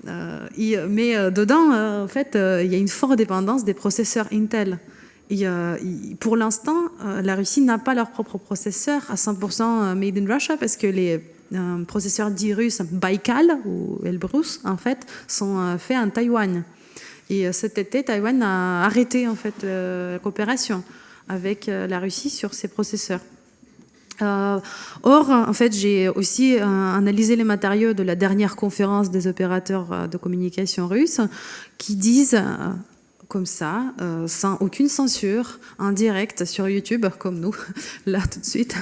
Mais dedans, en fait, il y a une forte dépendance des processeurs Intel. Pour l'instant, la Russie n'a pas leur propre processeur à 100% made in Russia parce que les processeurs dits russes Baikal ou Elbrus, en fait, sont faits en Taïwan. Et cet été, Taïwan a arrêté en fait la coopération avec la Russie sur ces processeurs. Or, en fait, j'ai aussi analysé les matériaux de la dernière conférence des opérateurs de communication russes qui disent, comme ça, sans aucune censure, en direct sur YouTube, comme nous, là tout de suite,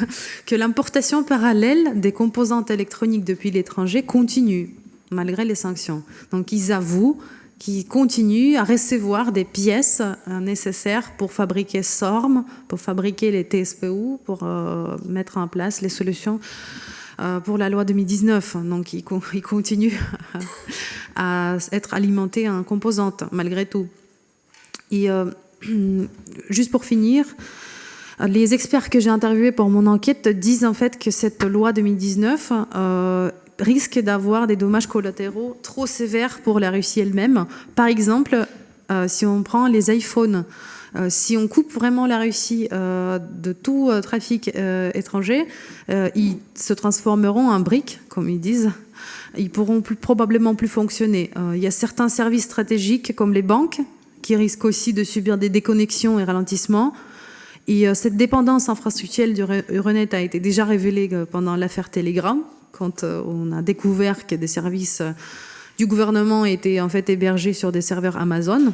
que l'importation parallèle des composantes électroniques depuis l'étranger continue, malgré les sanctions. Donc, ils avouent qui continuent à recevoir des pièces nécessaires pour fabriquer SORM, pour fabriquer les TSPU, pour mettre en place les solutions pour la loi 2019. Donc, ils continuent à être alimentés en composantes, malgré tout. Et juste pour finir, les experts que j'ai interviewés pour mon enquête disent en fait que cette loi 2019 risque d'avoir des dommages collatéraux trop sévères pour la Russie elle-même. Par exemple, si on prend les iPhones, si on coupe vraiment la Russie de tout trafic étranger, ils se transformeront en briques, comme ils disent. Ils pourront probablement plus fonctionner. Il y a certains services stratégiques, comme les banques, qui risquent aussi de subir des déconnexions et ralentissements. Et cette dépendance infrastructurelle du Runet a été déjà révélée pendant l'affaire Telegram, quand on a découvert que des services du gouvernement étaient en fait hébergés sur des serveurs Amazon.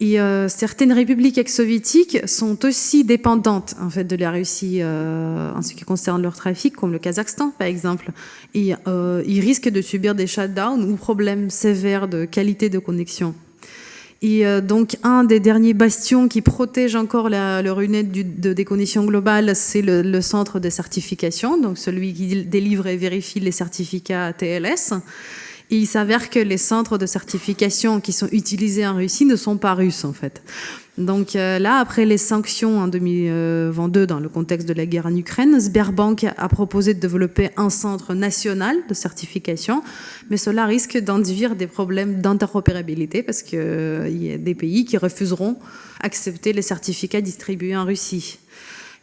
Et certaines républiques ex-soviétiques sont aussi dépendantes en fait de la Russie en ce qui concerne leur trafic, comme le Kazakhstan par exemple. Et ils risquent de subir des shutdowns ou problèmes sévères de qualité de connexion. Et donc, un des derniers bastions qui protège encore le Runet de déconnexion globale, c'est le centre de certification, donc celui qui délivre et vérifie les certificats TLS. Et il s'avère que les centres de certification qui sont utilisés en Russie ne sont pas russes, en fait. Donc là, après les sanctions en 2022, dans le contexte de la guerre en Ukraine, Sberbank a proposé de développer un centre national de certification, mais cela risque d'induire des problèmes d'interopérabilité parce qu'il y a des pays qui refuseront d'accepter les certificats distribués en Russie.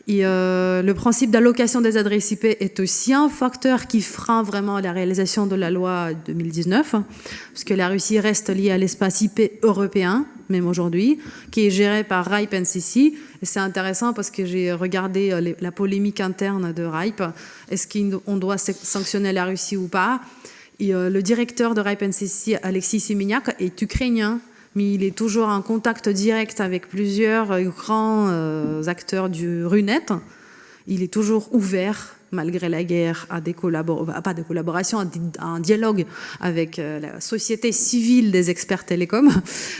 Et le principe d'allocation des adresses IP est aussi un facteur qui freine vraiment la réalisation de la loi 2019, parce que la Russie reste liée à l'espace IP européen, même aujourd'hui, qui est géré par RIPE NCC. Et c'est intéressant parce que j'ai regardé la polémique interne de RIPE. Est-ce qu'on doit sanctionner la Russie ou pas? Et le directeur de RIPE NCC, Alexis Semeniak, est ukrainien, mais il est toujours en contact direct avec plusieurs grands acteurs du RUNET. Il est toujours ouvert, malgré la guerre, à des pas de collaboration, à un dialogue avec la société civile des experts télécoms,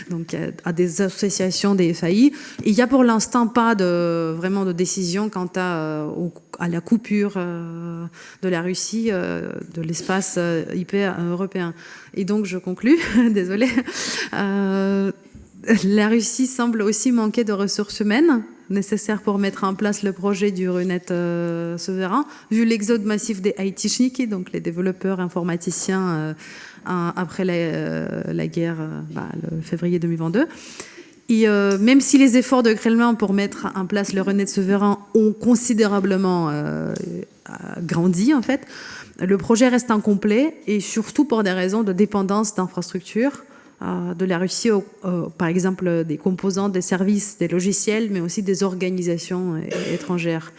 donc à des associations des FAI. Et il n'y a pour l'instant pas vraiment de décision quant à la coupure de la Russie de l'espace IP européen. Et donc, je conclus, désolée. La Russie semble aussi manquer de ressources humaines nécessaires pour mettre en place le projet du RUNET souverain, vu l'exode massif des IT-chniki, donc les développeurs informaticiens après la guerre, le février 2022. Et même si les efforts de Kremlin pour mettre en place le RUNET souverain ont considérablement grandi, en fait, le projet reste incomplet, et surtout pour des raisons de dépendance d'infrastructures de la Russie, par exemple des composants, des services, des logiciels, mais aussi des organisations étrangères.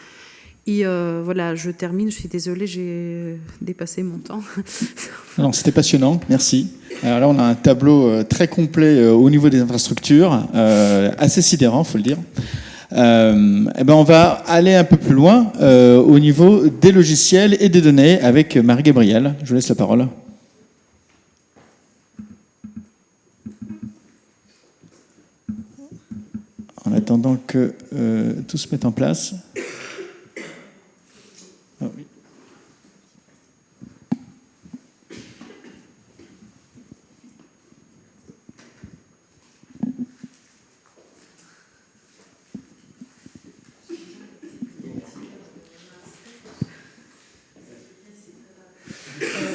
Et voilà, je termine, je suis désolée, j'ai dépassé mon temps. Non, c'était passionnant, merci. Alors là, on a un tableau très complet au niveau des infrastructures, assez sidérant, il faut le dire. On va aller un peu plus loin au niveau des logiciels et des données avec Marie-Gabrielle. Je vous laisse la parole. En attendant que tout se mette en place. Ah, oui.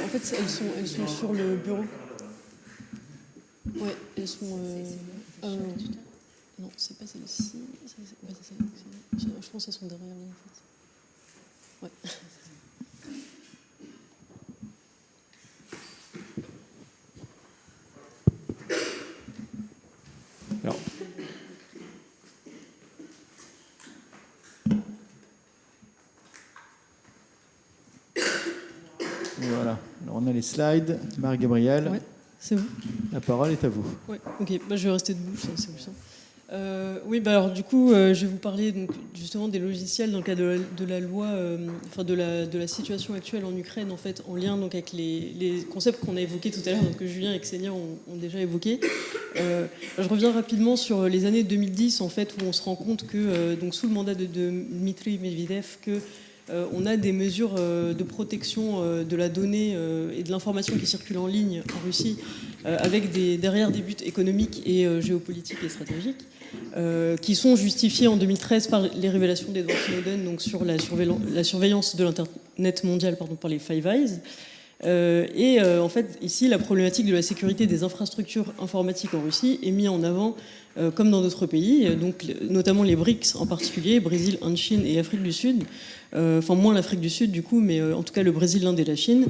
En fait, elles sont sur le bureau. Ouais, elles sont... non, c'est pas celle-ci. Je pense qu'elles sont derrière moi, en fait. Ouais. Alors. Voilà, alors on a les slides. Marie-Gabrielle, Ouais, c'est bon. La parole est à vous. Ouais, ok, je vais rester debout, c'est plus simple. Oui, alors du coup, je vais vous parler donc, justement des logiciels dans le cadre de la loi, de la situation actuelle en Ukraine, en fait, en lien donc, avec les concepts qu'on a évoqués tout à l'heure, donc, que Julien et Ksenia ont déjà évoqués. Je reviens rapidement sur les années 2010, en fait, où on se rend compte que, donc, sous le mandat de Dmitry Medvedev, on a des mesures de protection de la donnée et de l'information qui circule en ligne en Russie, avec derrière des buts économiques et géopolitiques et stratégiques, qui sont justifiés en 2013 par les révélations d'Edward Snowden, donc sur la surveillance de l'Internet mondial par les Five Eyes. En fait, ici, la problématique de la sécurité des infrastructures informatiques en Russie est mise en avant, comme dans d'autres pays, donc, notamment les BRICS en particulier, Brésil, Inde, Chine et Afrique du Sud, enfin moins l'Afrique du Sud du coup, mais en tout cas le Brésil, l'Inde et la Chine,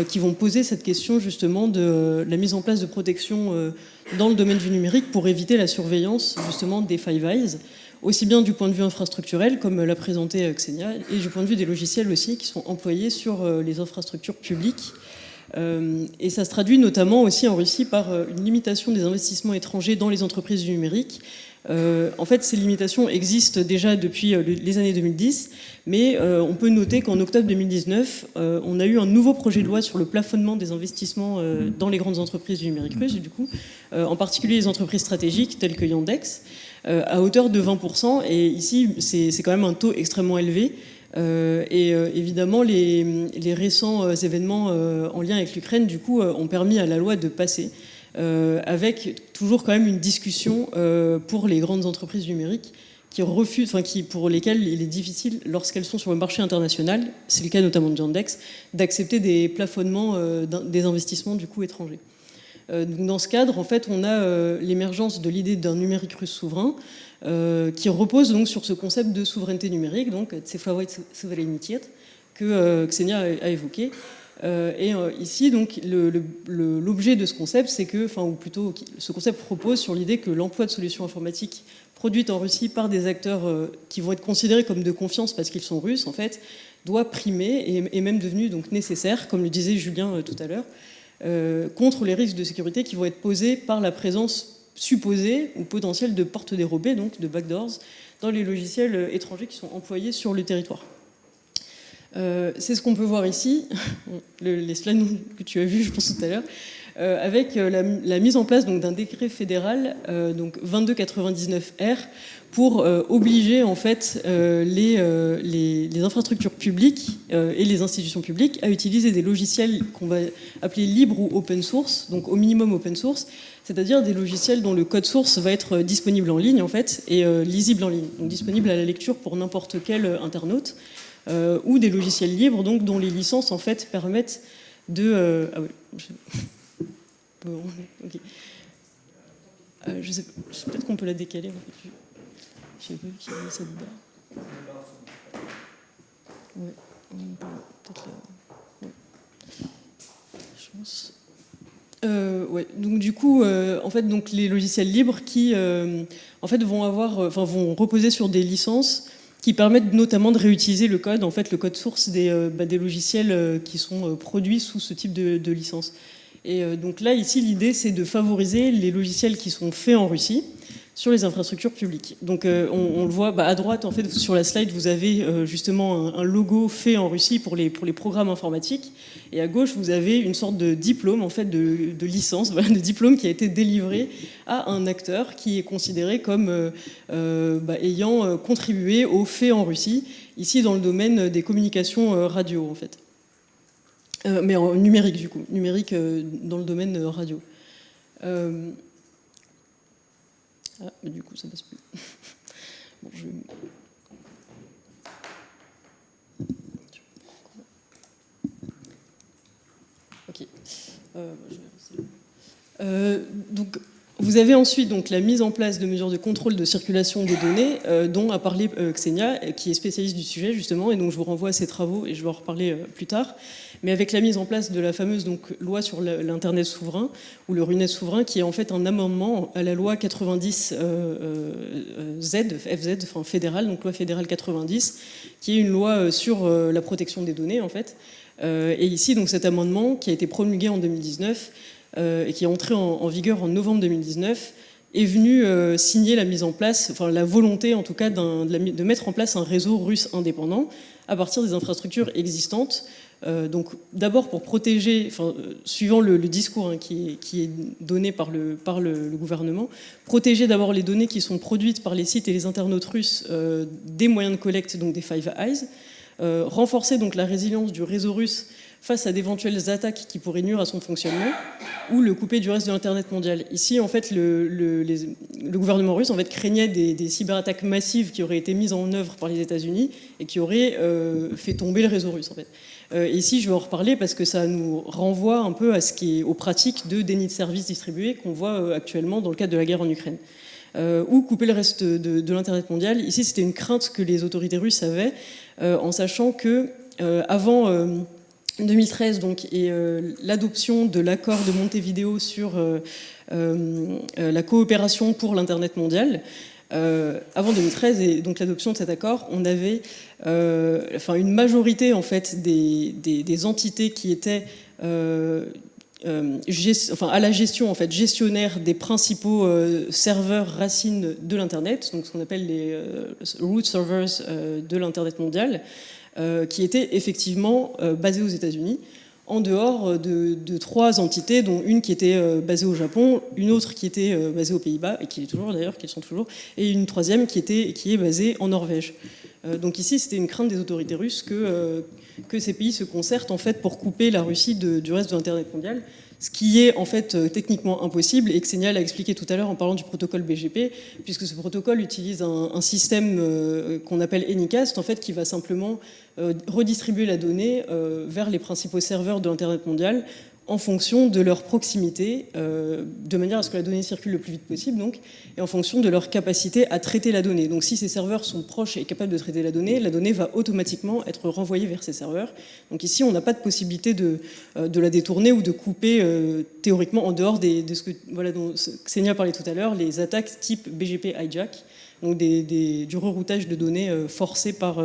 qui vont poser cette question justement de la mise en place de protection dans le domaine du numérique pour éviter la surveillance justement des Five Eyes, aussi bien du point de vue infrastructurel, comme l'a présenté Ksenia, et du point de vue des logiciels aussi qui sont employés sur les infrastructures publiques. Et ça se traduit notamment aussi en Russie par une limitation des investissements étrangers dans les entreprises du numérique. En fait, ces limitations existent déjà depuis les années 2010, mais on peut noter qu'en octobre 2019, on a eu un nouveau projet de loi sur le plafonnement des investissements dans les grandes entreprises du numérique russe, du coup, en particulier les entreprises stratégiques telles que Yandex, à hauteur de 20%. Et ici, c'est quand même un taux extrêmement élevé. Évidemment, les récents événements en lien avec l'Ukraine, du coup, ont permis à la loi de passer, avec toujours quand même une discussion pour les grandes entreprises numériques qui refusent, pour lesquelles il est difficile, lorsqu'elles sont sur le marché international, c'est le cas notamment de Yandex, d'accepter des plafonnements des investissements du coup étrangers. Donc dans ce cadre, en fait, on a l'émergence de l'idée d'un numérique russe souverain qui repose donc sur ce concept de souveraineté numérique, donc цифровой суверенитет, que Ksenia a évoqué. Ici, donc, l'objet de ce concept, c'est que, ou plutôt, ce concept repose sur l'idée que l'emploi de solutions informatiques produites en Russie par des acteurs qui vont être considérés comme de confiance parce qu'ils sont russes, en fait, doit primer et même devenu donc nécessaire, comme le disait Julien tout à l'heure, contre les risques de sécurité qui vont être posés par la présence supposée ou potentielle de portes dérobées, donc de backdoors, dans les logiciels étrangers qui sont employés sur le territoire. C'est ce qu'on peut voir ici, les slides que tu as vus, je pense, tout à l'heure, avec la mise en place d'un décret fédéral, donc 2299R, pour obliger en fait les infrastructures publiques et les institutions publiques à utiliser des logiciels qu'on va appeler libres ou open source, donc au minimum open source, c'est-à-dire des logiciels dont le code source va être disponible en ligne en fait et lisible en ligne, donc disponible à la lecture pour n'importe quel internaute. Ou des logiciels libres, donc dont les licences en fait permettent de. Ah oui. Bon, ok. Je sais peut-être qu'on peut la décaler. En fait. Je sais pas qui a cette barre. Ouais. Peut-être la. Ouais. Je pense. Ouais. Donc du coup, en fait, donc les logiciels libres qui, en fait, vont reposer sur des licences qui permettent notamment de réutiliser le code, en fait, le code source des logiciels qui sont produits sous ce type de licence. Et donc là, ici, l'idée, c'est de favoriser les logiciels qui sont faits en Russie sur les infrastructures publiques. Donc on le voit à droite, en fait, sur la slide, vous avez justement un logo fait en Russie pour les programmes informatiques. Et à gauche, vous avez une sorte de diplôme, en fait, de licence, de diplôme qui a été délivré à un acteur qui est considéré comme ayant contribué aux faits en Russie, ici dans le domaine des communications radio, en fait. Mais en numérique, du coup. Numérique dans le domaine radio. Mais du coup, ça passe plus. Bon, Ok. Donc, vous avez ensuite donc, la mise en place de mesures de contrôle de circulation des données, dont a parlé Ksenia, qui est spécialiste du sujet, justement, et donc je vous renvoie à ses travaux, et je vais en reparler plus tard. Mais avec la mise en place de la fameuse loi sur l'Internet souverain, ou le RUNET souverain, qui est en fait un amendement à la loi 90 FZ, enfin fédérale, donc loi fédérale 90, qui est une loi sur la protection des données, en fait. Et ici, donc, cet amendement, qui a été promulgué en 2019, et qui est entré en vigueur en novembre 2019, est venu signer la mise en place, enfin la volonté en tout cas de mettre en place un réseau russe indépendant à partir des infrastructures existantes. Donc d'abord pour protéger, suivant le discours qui est donné par le gouvernement, protéger d'abord les données qui sont produites par les sites et les internautes russes des moyens de collecte, donc des Five Eyes, renforcer donc la résilience du réseau russe face à d'éventuelles attaques qui pourraient nuire à son fonctionnement, ou le couper du reste de l'Internet mondial. Ici, en fait, le gouvernement russe en fait, craignait des cyberattaques massives qui auraient été mises en œuvre par les États-Unis et qui auraient fait tomber le réseau russe. En fait. Ici, je vais en reparler parce que ça nous renvoie un peu aux pratiques de déni de services distribués qu'on voit actuellement dans le cadre de la guerre en Ukraine. Ou couper le reste de l'Internet mondial. Ici, c'était une crainte que les autorités russes avaient, en sachant que avant 2013, donc, et l'adoption de l'accord de Montevideo sur la coopération pour l'Internet mondial. Avant 2013 et donc l'adoption de cet accord, on avait une majorité en fait des entités qui étaient à la gestion en fait gestionnaire des principaux serveurs racines de l'Internet, donc ce qu'on appelle les root servers de l'Internet mondial. Qui étaient effectivement basés aux États-Unis, en dehors de trois entités, dont une qui était basée au Japon, une autre qui était basée aux Pays-Bas, et qui est toujours d'ailleurs, qui sont toujours, et une troisième qui est basée en Norvège. Donc ici, c'était une crainte des autorités russes que ces pays se concertent en fait pour couper la Russie du reste de l'Internet mondial, ce qui est en fait techniquement impossible, et Ksenia l'a expliqué tout à l'heure en parlant du protocole BGP, puisque ce protocole utilise un système qu'on appelle Anycast, en fait, qui va simplement redistribuer la donnée vers les principaux serveurs de l'Internet mondial en fonction de leur proximité, de manière à ce que la donnée circule le plus vite possible, donc, et en fonction de leur capacité à traiter la donnée. Donc si ces serveurs sont proches et capables de traiter la donnée va automatiquement être renvoyée vers ces serveurs. Donc ici, on n'a pas de possibilité de la détourner ou de couper théoriquement en dehors de ce que dont Ksenia parlait tout à l'heure, les attaques type BGP hijack, donc du reroutage de données forcé par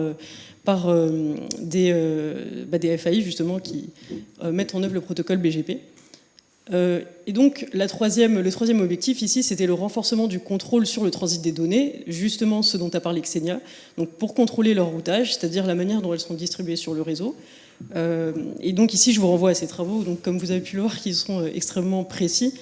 des FAI justement qui mettent en œuvre le protocole BGP. Et donc le troisième objectif ici, c'était le renforcement du contrôle sur le transit des données, justement ce dont a parlé Ksenia, donc pour contrôler leur routage, c'est-à-dire la manière dont elles sont distribuées sur le réseau. Et donc ici, je vous renvoie à ces travaux, donc comme vous avez pu le voir, qui sont extrêmement précis,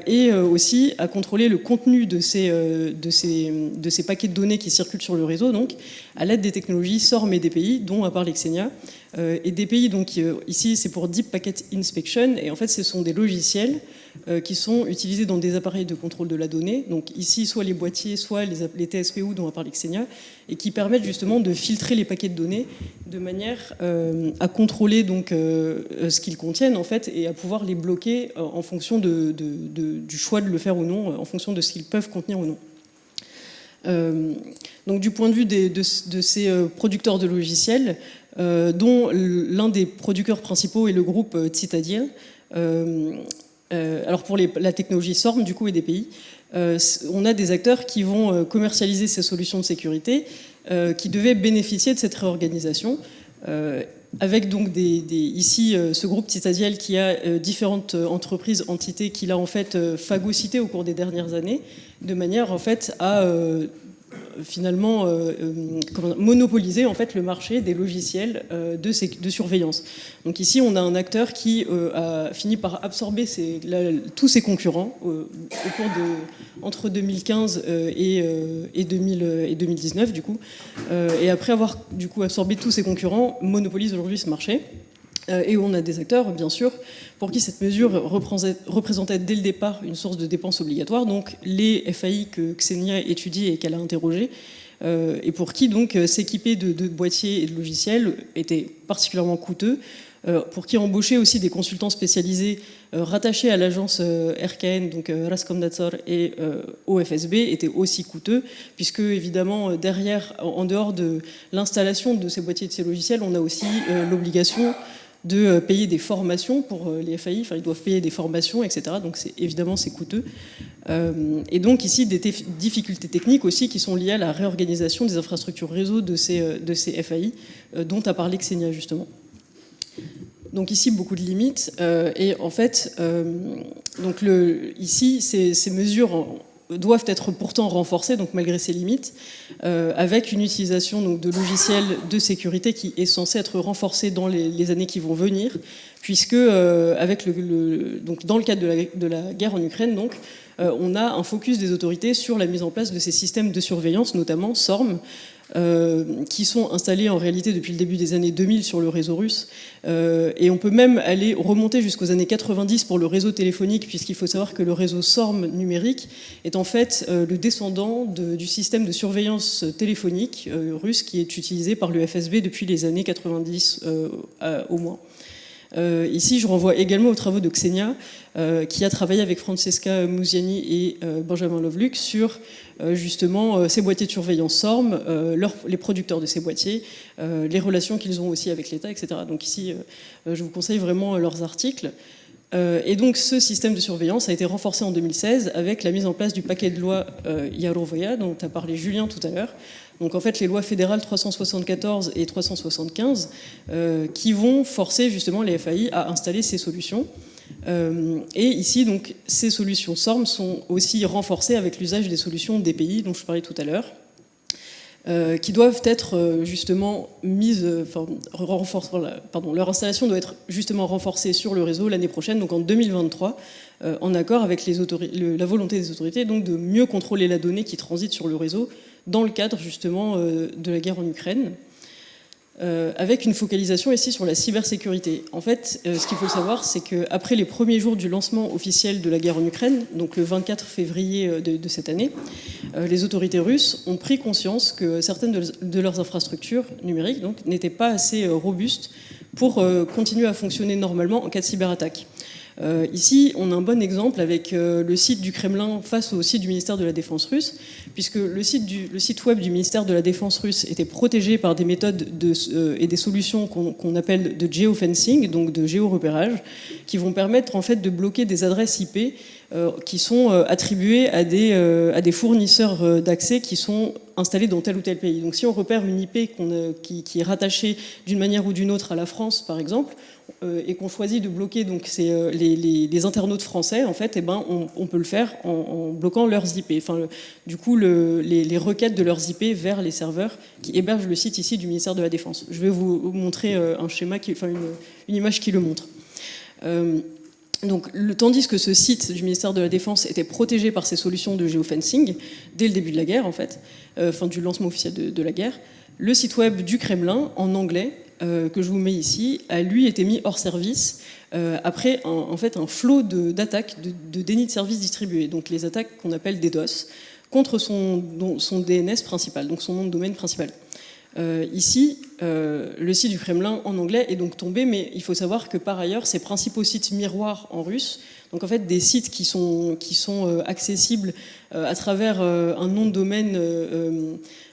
et aussi à contrôler le contenu de ces paquets de données qui circulent sur le réseau, donc à l'aide des technologies SORM et DPI, dont a parlé Ksenia. Et DPI, donc ici, c'est pour Deep Packet Inspection, et en fait, ce sont des logiciels qui sont utilisés dans des appareils de contrôle de la donnée, donc ici, soit les boîtiers, soit les TSPU dont a parlé Ksenia, et qui permettent justement de filtrer les paquets de données de manière à contrôler donc ce qu'ils contiennent en fait, et à pouvoir les bloquer en fonction du choix de le faire ou non, en fonction de ce qu'ils peuvent contenir ou non. Donc du point de vue de ces producteurs de logiciels, dont l'un des producteurs principaux est le groupe Citadel. Alors pour la technologie SORM du coup et DPI, on a des acteurs qui vont commercialiser ces solutions de sécurité qui devaient bénéficier de cette réorganisation. Avec donc ici ce groupe Citadel qui a différentes entreprises, entités qu'il a en fait phagocytées au cours des dernières années, de manière en fait à finalement monopoliser en fait le marché des logiciels de surveillance. Donc ici on a un acteur qui a fini par absorber tous ses concurrents au cours entre 2015 et 2019 du coup, et après avoir du coup absorbé tous ses concurrents, monopolise aujourd'hui ce marché. Et on a des acteurs, bien sûr, pour qui cette mesure représentait dès le départ une source de dépenses obligatoires, donc les FAI que Ksenia étudie et qu'elle a interrogé, et pour qui donc s'équiper de boîtiers et de logiciels était particulièrement coûteux, pour qui embaucher aussi des consultants spécialisés rattachés à l'agence RKN, donc Raskomnadzor et au FSB, était aussi coûteux, puisque évidemment derrière, en dehors de l'installation de ces boîtiers et de ces logiciels, on a aussi l'obligation de payer des formations pour les FAI, enfin ils doivent payer des formations, etc. Donc évidemment c'est coûteux. Et donc ici des difficultés techniques aussi qui sont liées à la réorganisation des infrastructures réseau de ces FAI, dont a parlé Ksenia justement. Donc ici beaucoup de limites, et en fait donc ici ces mesures doivent être pourtant renforcées, donc malgré ces limites, avec une utilisation donc, de logiciels de sécurité qui est censée être renforcée dans les années qui vont venir, puisque avec donc, dans le cadre de la guerre en Ukraine, donc, on a un focus des autorités sur la mise en place de ces systèmes de surveillance, notamment SORM, qui sont installés en réalité depuis le début des années 2000 sur le réseau russe. Et on peut même aller remonter jusqu'aux années 90 pour le réseau téléphonique, puisqu'il faut savoir que le réseau SORM numérique est en fait le descendant du système de surveillance téléphonique russe qui est utilisé par le FSB depuis les années 90 au moins. Ici, je renvoie également aux travaux de Ksenia, qui a travaillé avec Francesca Musiani et Benjamin Loveluck sur justement ces boîtiers de surveillance SORM, les producteurs de ces boîtiers, les relations qu'ils ont aussi avec l'État, etc. Donc ici, je vous conseille vraiment leurs articles. Et donc ce système de surveillance a été renforcé en 2016 avec la mise en place du paquet de loi Yarovoya, dont a parlé Julien tout à l'heure. Donc en fait les lois fédérales 374 et 375 qui vont forcer justement les FAI à installer ces solutions. Et ici donc ces solutions SORM sont aussi renforcées avec l'usage des solutions DPI dont je parlais tout à l'heure. qui doivent être justement mises, leur installation doit être justement renforcée sur le réseau l'année prochaine, donc en 2023, en accord avec la volonté des autorités donc de mieux contrôler la donnée qui transite sur le réseau dans le cadre justement de la guerre en Ukraine. Avec une focalisation ici sur la cybersécurité. En fait, ce qu'il faut savoir, c'est qu'après les premiers jours du lancement officiel de la guerre en Ukraine, donc le 24 février de cette année, les autorités russes ont pris conscience que certaines de leurs infrastructures numériques n'étaient pas assez robustes pour continuer à fonctionner normalement en cas de cyberattaque. Ici, on a un bon exemple avec le site du Kremlin face au site du ministère de la Défense russe, puisque le site web du ministère de la Défense russe était protégé par des méthodes et des solutions qu'on appelle de geofencing, donc de géorepérage, qui vont permettre en fait de bloquer des adresses IP qui sont attribuées à des fournisseurs d'accès qui sont installés dans tel ou tel pays. Donc si on repère une IP qui est rattachée d'une manière ou d'une autre à la France, par exemple, et qu'on choisit de bloquer donc les internautes français, en fait, on peut le faire en bloquant leurs IP. Enfin, du coup, les requêtes de leurs IP vers les serveurs qui hébergent le site ici du ministère de la Défense. Je vais vous montrer un schéma, une image qui le montre. Tandis que ce site du ministère de la Défense était protégé par ces solutions de géofencing dès le début de la guerre, en fait, du lancement officiel de la guerre, le site web du Kremlin, en anglais, que je vous mets ici, a lui été mis hors service après un flot d'attaques de déni de service distribué, donc les attaques qu'on appelle DDoS, contre son DNS principal, donc son nom de domaine principal. Ici, le site du Kremlin en anglais est donc tombé, mais il faut savoir que par ailleurs, ses principaux sites miroirs en russe, donc en fait des sites qui sont accessibles à travers un nom de domaine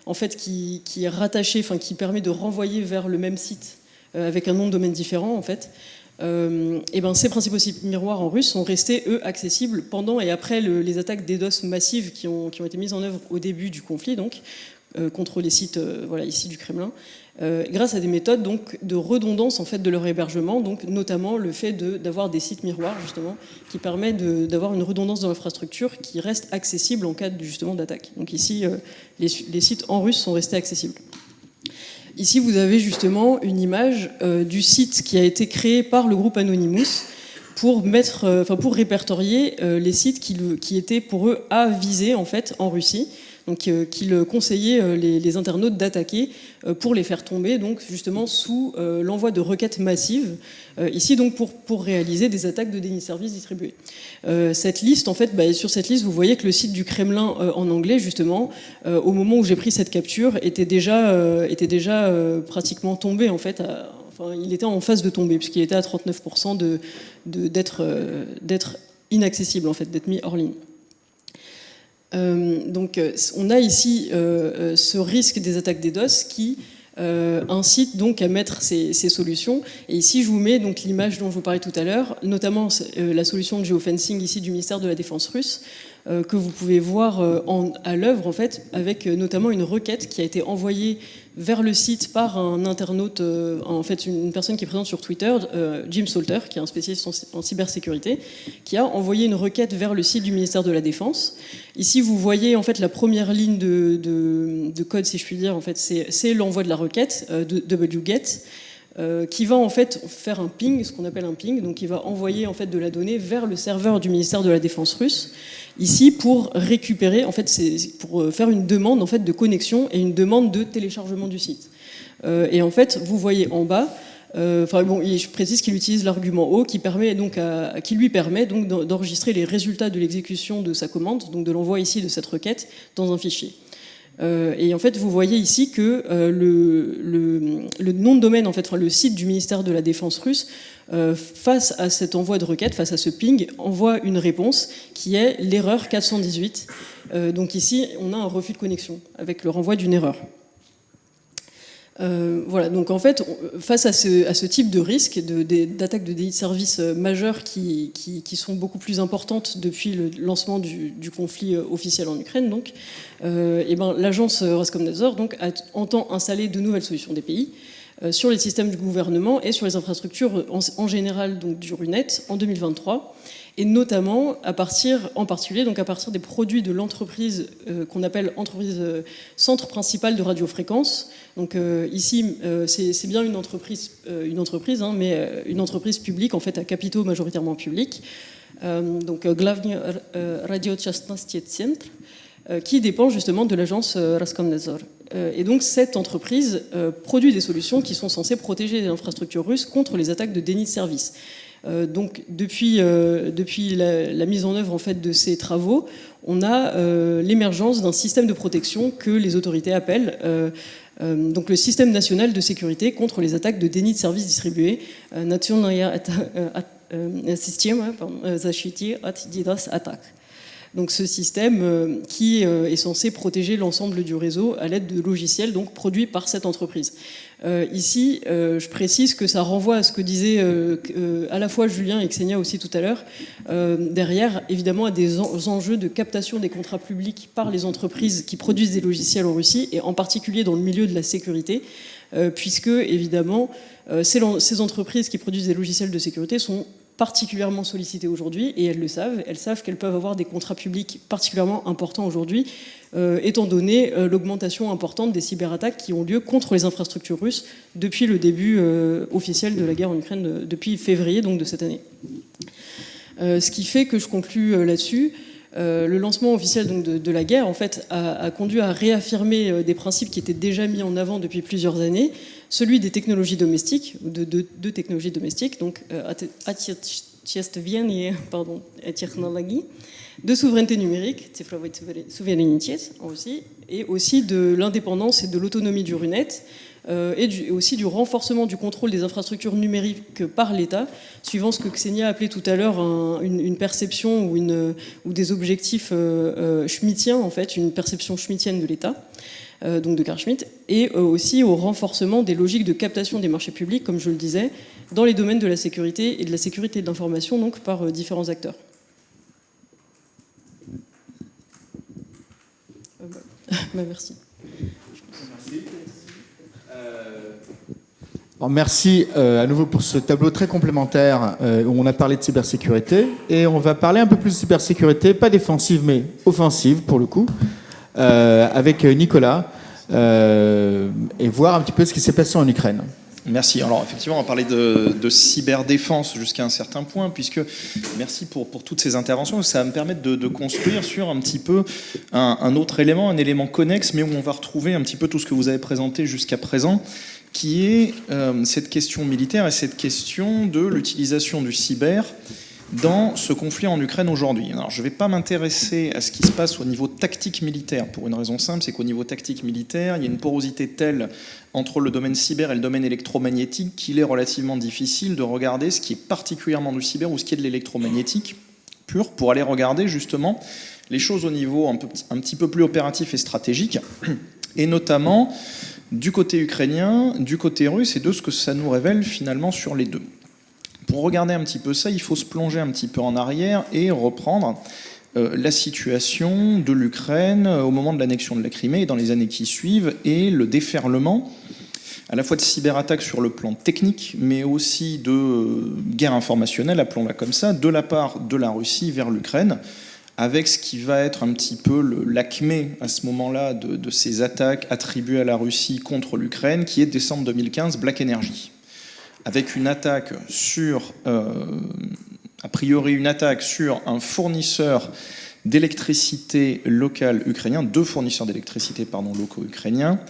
en fait qui est rattaché, enfin qui permet de renvoyer vers le même site avec un nom de domaine différent en fait. Ces principaux sites miroirs en russe sont restés, eux, accessibles pendant et après les attaques DDoS massives qui ont été mises en œuvre au début du conflit, donc, contre les sites ici du Kremlin, grâce à des méthodes donc, de redondance en fait, de leur hébergement, donc, notamment le fait d'avoir des sites miroirs justement, qui permet d'avoir une redondance dans l'infrastructure qui reste accessible en cas justement d'attaque. Donc ici, les sites en russe sont restés accessibles. Ici, vous avez justement une image du site qui a été créé par le groupe Anonymous pour répertorier les sites qui étaient pour eux à viser en fait en Russie, donc qu'il conseillait les internautes d'attaquer pour les faire tomber, donc justement sous l'envoi de requêtes massives, ici donc pour réaliser des attaques de déni de service distribuées. Cette liste, en fait, sur cette liste, vous voyez que le site du Kremlin en anglais, justement, au moment où j'ai pris cette capture, était déjà pratiquement tombé, en fait. Il était en phase de tomber, puisqu'il était à 39% d'être inaccessible, en fait, d'être mis hors ligne. On a ici ce risque des attaques DDoS qui incite donc à mettre ces solutions. Et ici, je vous mets donc l'image dont je vous parlais tout à l'heure, notamment la solution de geofencing ici du ministère de la Défense russe, que vous pouvez voir à l'œuvre en fait, avec notamment une requête qui a été envoyée vers le site par un internaute, en fait une personne qui est présente sur Twitter, Jim Salter, qui est un spécialiste en cybersécurité, qui a envoyé une requête vers le site du ministère de la Défense. Ici, vous voyez en fait la première ligne de code, si je puis dire, en fait, c'est l'envoi de la requête de wget. Qui va en fait faire un ping, ce qu'on appelle un ping, donc qui va envoyer en fait de la donnée vers le serveur du ministère de la Défense russe, ici pour récupérer, en fait, pour faire une demande en fait de connexion et une demande de téléchargement du site. Et en fait, vous voyez en bas, je précise qu'il utilise l'argument O qui lui permet donc d'enregistrer les résultats de l'exécution de sa commande, donc de l'envoi ici de cette requête dans un fichier. Et en fait, vous voyez ici que le nom de domaine, en fait, le site du ministère de la Défense russe, face à cet envoi de requête, face à ce ping, envoie une réponse qui est l'erreur 418. Donc ici, on a un refus de connexion avec le renvoi d'une erreur. Voilà, donc en fait, face à ce type de risque d'attaques de déni de service majeures qui sont beaucoup plus importantes depuis le lancement du conflit officiel en Ukraine, donc, l'agence Roskomnadzor donc, entend installer de nouvelles solutions DPI sur les systèmes du gouvernement et sur les infrastructures en général donc du RUNET en 2023, et notamment en particulier donc à partir des produits de l'entreprise qu'on appelle entreprise centre principal de radiofréquence. Donc ici c'est bien une entreprise hein, mais une entreprise publique en fait à capitaux majoritairement publics. Donc Glavny Radiochastnosti Centre, qui dépend justement de l'agence Roskomnadzor. Et donc cette entreprise produit des solutions qui sont censées protéger les infrastructures russes contre les attaques de déni de service. Donc depuis la mise en œuvre en fait de ces travaux, on a l'émergence d'un système de protection que les autorités appellent donc le système national de sécurité contre les attaques de déni de service distribué, Nationalnya System Защиты от DDoS Attack. Donc ce système qui est censé protéger l'ensemble du réseau à l'aide de logiciels donc produits par cette entreprise. Ici, je précise que ça renvoie à ce que disaient à la fois Julien et Ksenia aussi tout à l'heure, derrière évidemment à des enjeux de captation des contrats publics par les entreprises qui produisent des logiciels en Russie, et en particulier dans le milieu de la sécurité, puisque évidemment ces entreprises qui produisent des logiciels de sécurité sont particulièrement sollicitées aujourd'hui, et elles le savent. Elles savent qu'elles peuvent avoir des contrats publics particulièrement importants aujourd'hui, étant donné l'augmentation importante des cyberattaques qui ont lieu contre les infrastructures russes depuis le début officiel de la guerre en Ukraine, depuis février donc, de cette année. Ce qui fait que je conclus là-dessus. Le lancement officiel donc, de la guerre en fait, a conduit à réaffirmer des principes qui étaient déjà mis en avant depuis plusieurs années, celui des technologies domestiques, de technologies domestiques, donc technologie, de souveraineté numérique, aussi, et aussi de l'indépendance et de l'autonomie du RUNET, et aussi du renforcement du contrôle des infrastructures numériques par l'État, suivant ce que Ksenia appelait tout à l'heure une perception ou des objectifs schmittiens, en fait, une perception schmittienne de l'État, donc de Carl Schmitt, et aussi au renforcement des logiques de captation des marchés publics, comme je le disais, dans les domaines de la sécurité et de la sécurité de l'information, donc par différents acteurs. Merci. Alors merci à nouveau pour ce tableau très complémentaire où on a parlé de cybersécurité, et on va parler un peu plus de cybersécurité, pas défensive mais offensive pour le coup, avec Nicolas, et voir un petit peu ce qui s'est passé en Ukraine. Merci. Alors effectivement, on va parler de cyberdéfense jusqu'à un certain point, puisque merci pour toutes ces interventions. Ça va me permettre de construire sur un petit peu un autre élément, un élément connexe, mais où on va retrouver un petit peu tout ce que vous avez présenté jusqu'à présent, qui est cette question militaire et cette question de l'utilisation du cyber dans ce conflit en Ukraine aujourd'hui. Alors, je ne vais pas m'intéresser à ce qui se passe au niveau tactique militaire, pour une raison simple, c'est qu'au niveau tactique militaire, il y a une porosité telle entre le domaine cyber et le domaine électromagnétique qu'il est relativement difficile de regarder ce qui est particulièrement du cyber ou ce qui est de l'électromagnétique pur, pour aller regarder justement les choses au niveau un petit peu plus opératif et stratégique, et notamment du côté ukrainien, du côté russe, et de ce que ça nous révèle finalement sur les deux. Pour regarder un petit peu ça, il faut se plonger un petit peu en arrière et reprendre la situation de l'Ukraine au moment de l'annexion de la Crimée et dans les années qui suivent, et le déferlement à la fois de cyberattaques sur le plan technique, mais aussi de guerre informationnelle, appelons-la comme ça, de la part de la Russie vers l'Ukraine, avec ce qui va être un petit peu l'acmé à ce moment-là de ces attaques attribuées à la Russie contre l'Ukraine, qui est décembre 2015, Black Energy. Avec une attaque sur, a priori une attaque sur un fournisseur d'électricité local ukrainien, deux fournisseurs d'électricité locaux ukrainiens,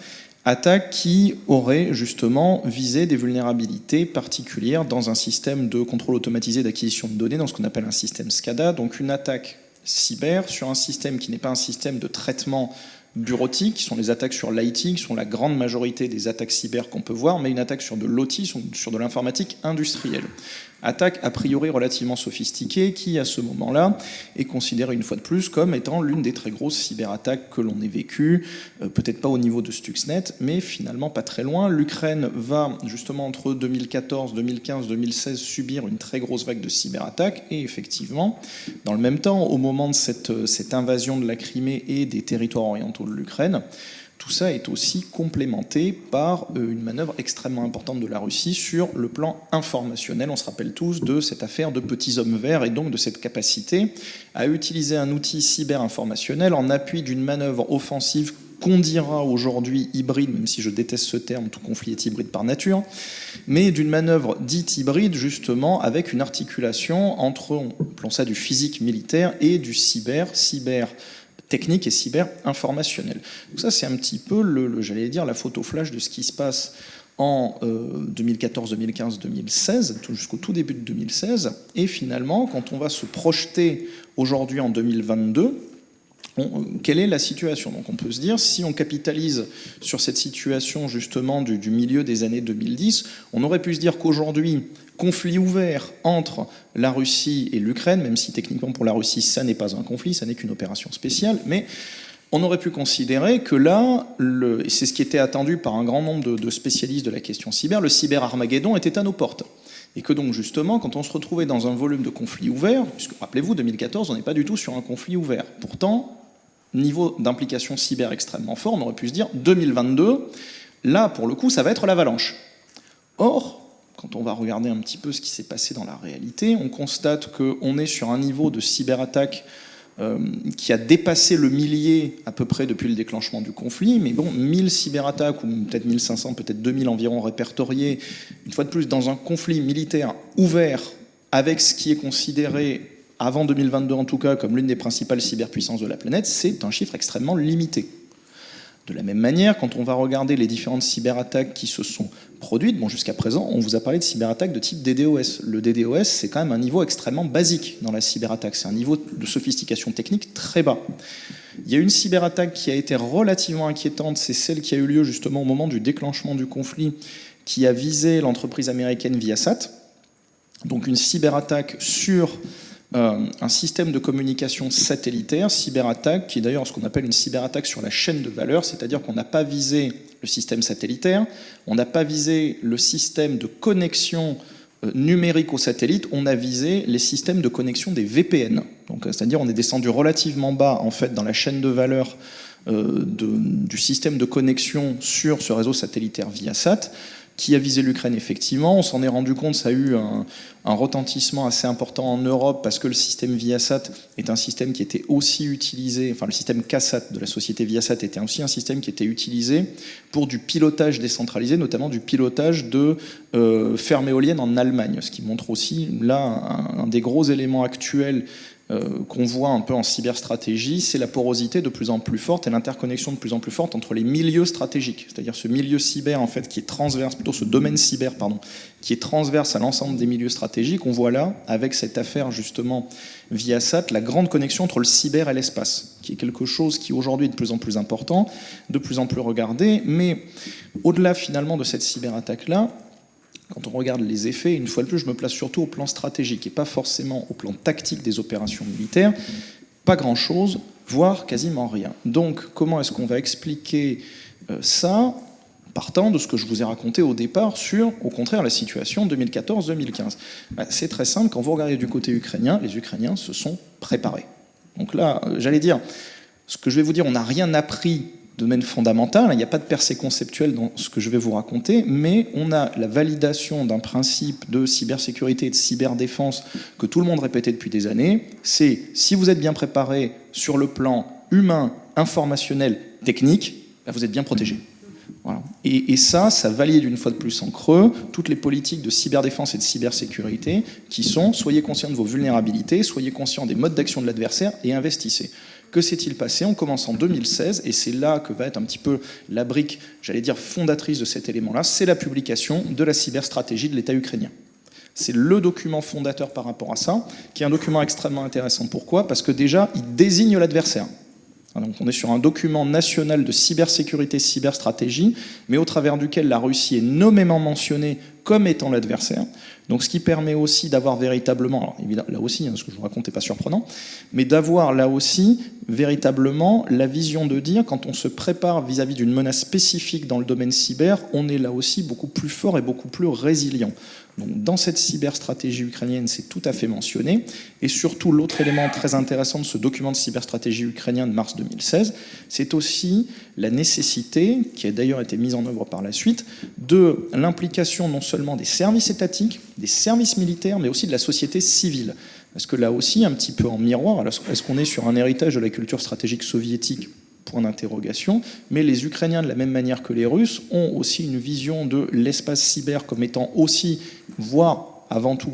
attaque qui aurait justement visé des vulnérabilités particulières dans un système de contrôle automatisé d'acquisition de données, dans ce qu'on appelle un système SCADA, donc une attaque cyber sur un système qui n'est pas un système de traitement bureautique, qui sont les attaques sur l'IT, qui sont la grande majorité des attaques cyber qu'on peut voir, mais une attaque sur de l'OT, sur de l'informatique industrielle. Attaque a priori relativement sophistiquée, qui à ce moment-là est considérée une fois de plus comme étant l'une des très grosses cyberattaques que l'on ait vécues, peut-être pas au niveau de Stuxnet, mais finalement pas très loin. L'Ukraine va justement entre 2014, 2015, 2016 subir une très grosse vague de cyberattaques, et effectivement, dans le même temps, au moment de cette invasion de la Crimée et des territoires orientaux de l'Ukraine, tout ça est aussi complémenté par une manœuvre extrêmement importante de la Russie sur le plan informationnel. On se rappelle tous de cette affaire de petits hommes verts et donc de cette capacité à utiliser un outil cyber-informationnel en appui d'une manœuvre offensive qu'on dira aujourd'hui hybride, même si je déteste ce terme, tout conflit est hybride par nature, mais d'une manœuvre dite hybride, justement, avec une articulation entre, appelons ça du physique militaire et du cyber technique et cyber-informationnel. Donc ça, c'est un petit peu, j'allais dire, la photo flash de ce qui se passe en 2014, 2015, 2016, jusqu'au tout début de 2016. Et finalement, quand on va se projeter aujourd'hui en 2022, quelle est la situation? Donc on peut se dire, si on capitalise sur cette situation justement du milieu des années 2010, on aurait pu se dire qu'aujourd'hui, conflit ouvert entre la Russie et l'Ukraine, même si techniquement pour la Russie ça n'est pas un conflit, ça n'est qu'une opération spéciale, mais on aurait pu considérer que là, et c'est ce qui était attendu par un grand nombre de spécialistes de la question cyber, le cyber-Armageddon était à nos portes. Et que donc justement, quand on se retrouvait dans un volume de conflit ouvert, puisque rappelez-vous, 2014, on n'est pas du tout sur un conflit ouvert. Pourtant, niveau d'implication cyber extrêmement fort, on aurait pu se dire 2022, là pour le coup ça va être l'avalanche. Or, quand on va regarder un petit peu ce qui s'est passé dans la réalité, on constate qu'on est sur un niveau de cyberattaque qui a dépassé le millier à peu près depuis le déclenchement du conflit, mais bon, 1000 cyberattaques, ou peut-être 1500, peut-être 2000 environ répertoriés, une fois de plus dans un conflit militaire ouvert avec ce qui est considéré avant 2022 en tout cas, comme l'une des principales cyberpuissances de la planète, c'est un chiffre extrêmement limité. De la même manière, quand on va regarder les différentes cyberattaques qui se sont produites, bon, jusqu'à présent, on vous a parlé de cyberattaques de type DDoS. Le DDoS, c'est quand même un niveau extrêmement basique dans la cyberattaque. C'est un niveau de sophistication technique très bas. Il y a une cyberattaque qui a été relativement inquiétante, c'est celle qui a eu lieu justement au moment du déclenchement du conflit, qui a visé l'entreprise américaine Viasat. Donc une cyberattaque sur un système de communication satellitaire, cyberattaque, qui est d'ailleurs ce qu'on appelle une cyberattaque sur la chaîne de valeur, c'est-à-dire qu'on n'a pas visé le système satellitaire, on n'a pas visé le système de connexion numérique au satellite, on a visé les systèmes de connexion des VPN. Donc, c'est-à-dire on est descendu relativement bas en fait dans la chaîne de valeur du système de connexion sur ce réseau satellitaire Viasat, qui a visé l'Ukraine effectivement. On s'en est rendu compte, ça a eu un retentissement assez important en Europe parce que le système Viasat est un système qui était aussi utilisé, enfin le système CASAT de la société Viasat était aussi un système qui était utilisé pour du pilotage décentralisé, notamment du pilotage de fermes éoliennes en Allemagne, ce qui montre aussi là un des gros éléments actuels qu'on voit un peu en cyberstratégie, c'est la porosité de plus en plus forte et l'interconnexion de plus en plus forte entre les milieux stratégiques, c'est-à-dire ce milieu cyber en fait qui est transverse, plutôt ce domaine cyber pardon, qui est transverse à l'ensemble des milieux stratégiques. On voit là, avec cette affaire justement Viasat, la grande connexion entre le cyber et l'espace, qui est quelque chose qui aujourd'hui est de plus en plus important, de plus en plus regardé, mais au-delà finalement de cette cyberattaque-là, quand on regarde les effets, une fois de plus, je me place surtout au plan stratégique et pas forcément au plan tactique des opérations militaires. Pas grand-chose, voire quasiment rien. Donc, comment est-ce qu'on va expliquer ça, partant de ce que je vous ai raconté au départ sur, au contraire, la situation 2014-2015 ? C'est très simple, quand vous regardez du côté ukrainien, les Ukrainiens se sont préparés. Donc là, j'allais dire, ce que je vais vous dire, on n'a rien appris de domaine fondamental, il n'y a pas de percée conceptuelle dans ce que je vais vous raconter, mais on a la validation d'un principe de cybersécurité et de cyberdéfense que tout le monde répétait depuis des années, c'est si vous êtes bien préparé sur le plan humain, informationnel, technique, là vous êtes bien protégé. Voilà. Et ça valide une fois de plus en creux toutes les politiques de cyberdéfense et de cybersécurité qui sont soyez conscient de vos vulnérabilités, soyez conscient des modes d'action de l'adversaire et investissez. Que s'est-il passé? On commence en 2016 et c'est là que va être un petit peu la brique, j'allais dire fondatrice de cet élément-là, c'est la publication de la cyberstratégie de l'État ukrainien. C'est le document fondateur par rapport à ça, qui est un document extrêmement intéressant. Pourquoi? Parce que déjà, il désigne l'adversaire. Donc on est sur un document national de cybersécurité, cyberstratégie, mais au travers duquel la Russie est nommément mentionnée comme étant l'adversaire. Donc ce qui permet aussi d'avoir véritablement, alors évidemment, là aussi, ce que je vous raconte n'est pas surprenant, mais d'avoir là aussi véritablement la vision de dire, quand on se prépare vis-à-vis d'une menace spécifique dans le domaine cyber, on est là aussi beaucoup plus fort et beaucoup plus résilient. Donc dans cette cyberstratégie ukrainienne, c'est tout à fait mentionné. Et surtout, l'autre élément très intéressant de ce document de cyberstratégie ukrainien de mars 2016, c'est aussi la nécessité, qui a d'ailleurs été mise en œuvre par la suite, de l'implication non seulement des services étatiques, des services militaires, mais aussi de la société civile. Parce que là aussi, un petit peu en miroir, est-ce qu'on est sur un héritage de la culture stratégique soviétique ? Point d'interrogation, mais les Ukrainiens, de la même manière que les Russes, ont aussi une vision de l'espace cyber comme étant aussi, voire avant tout,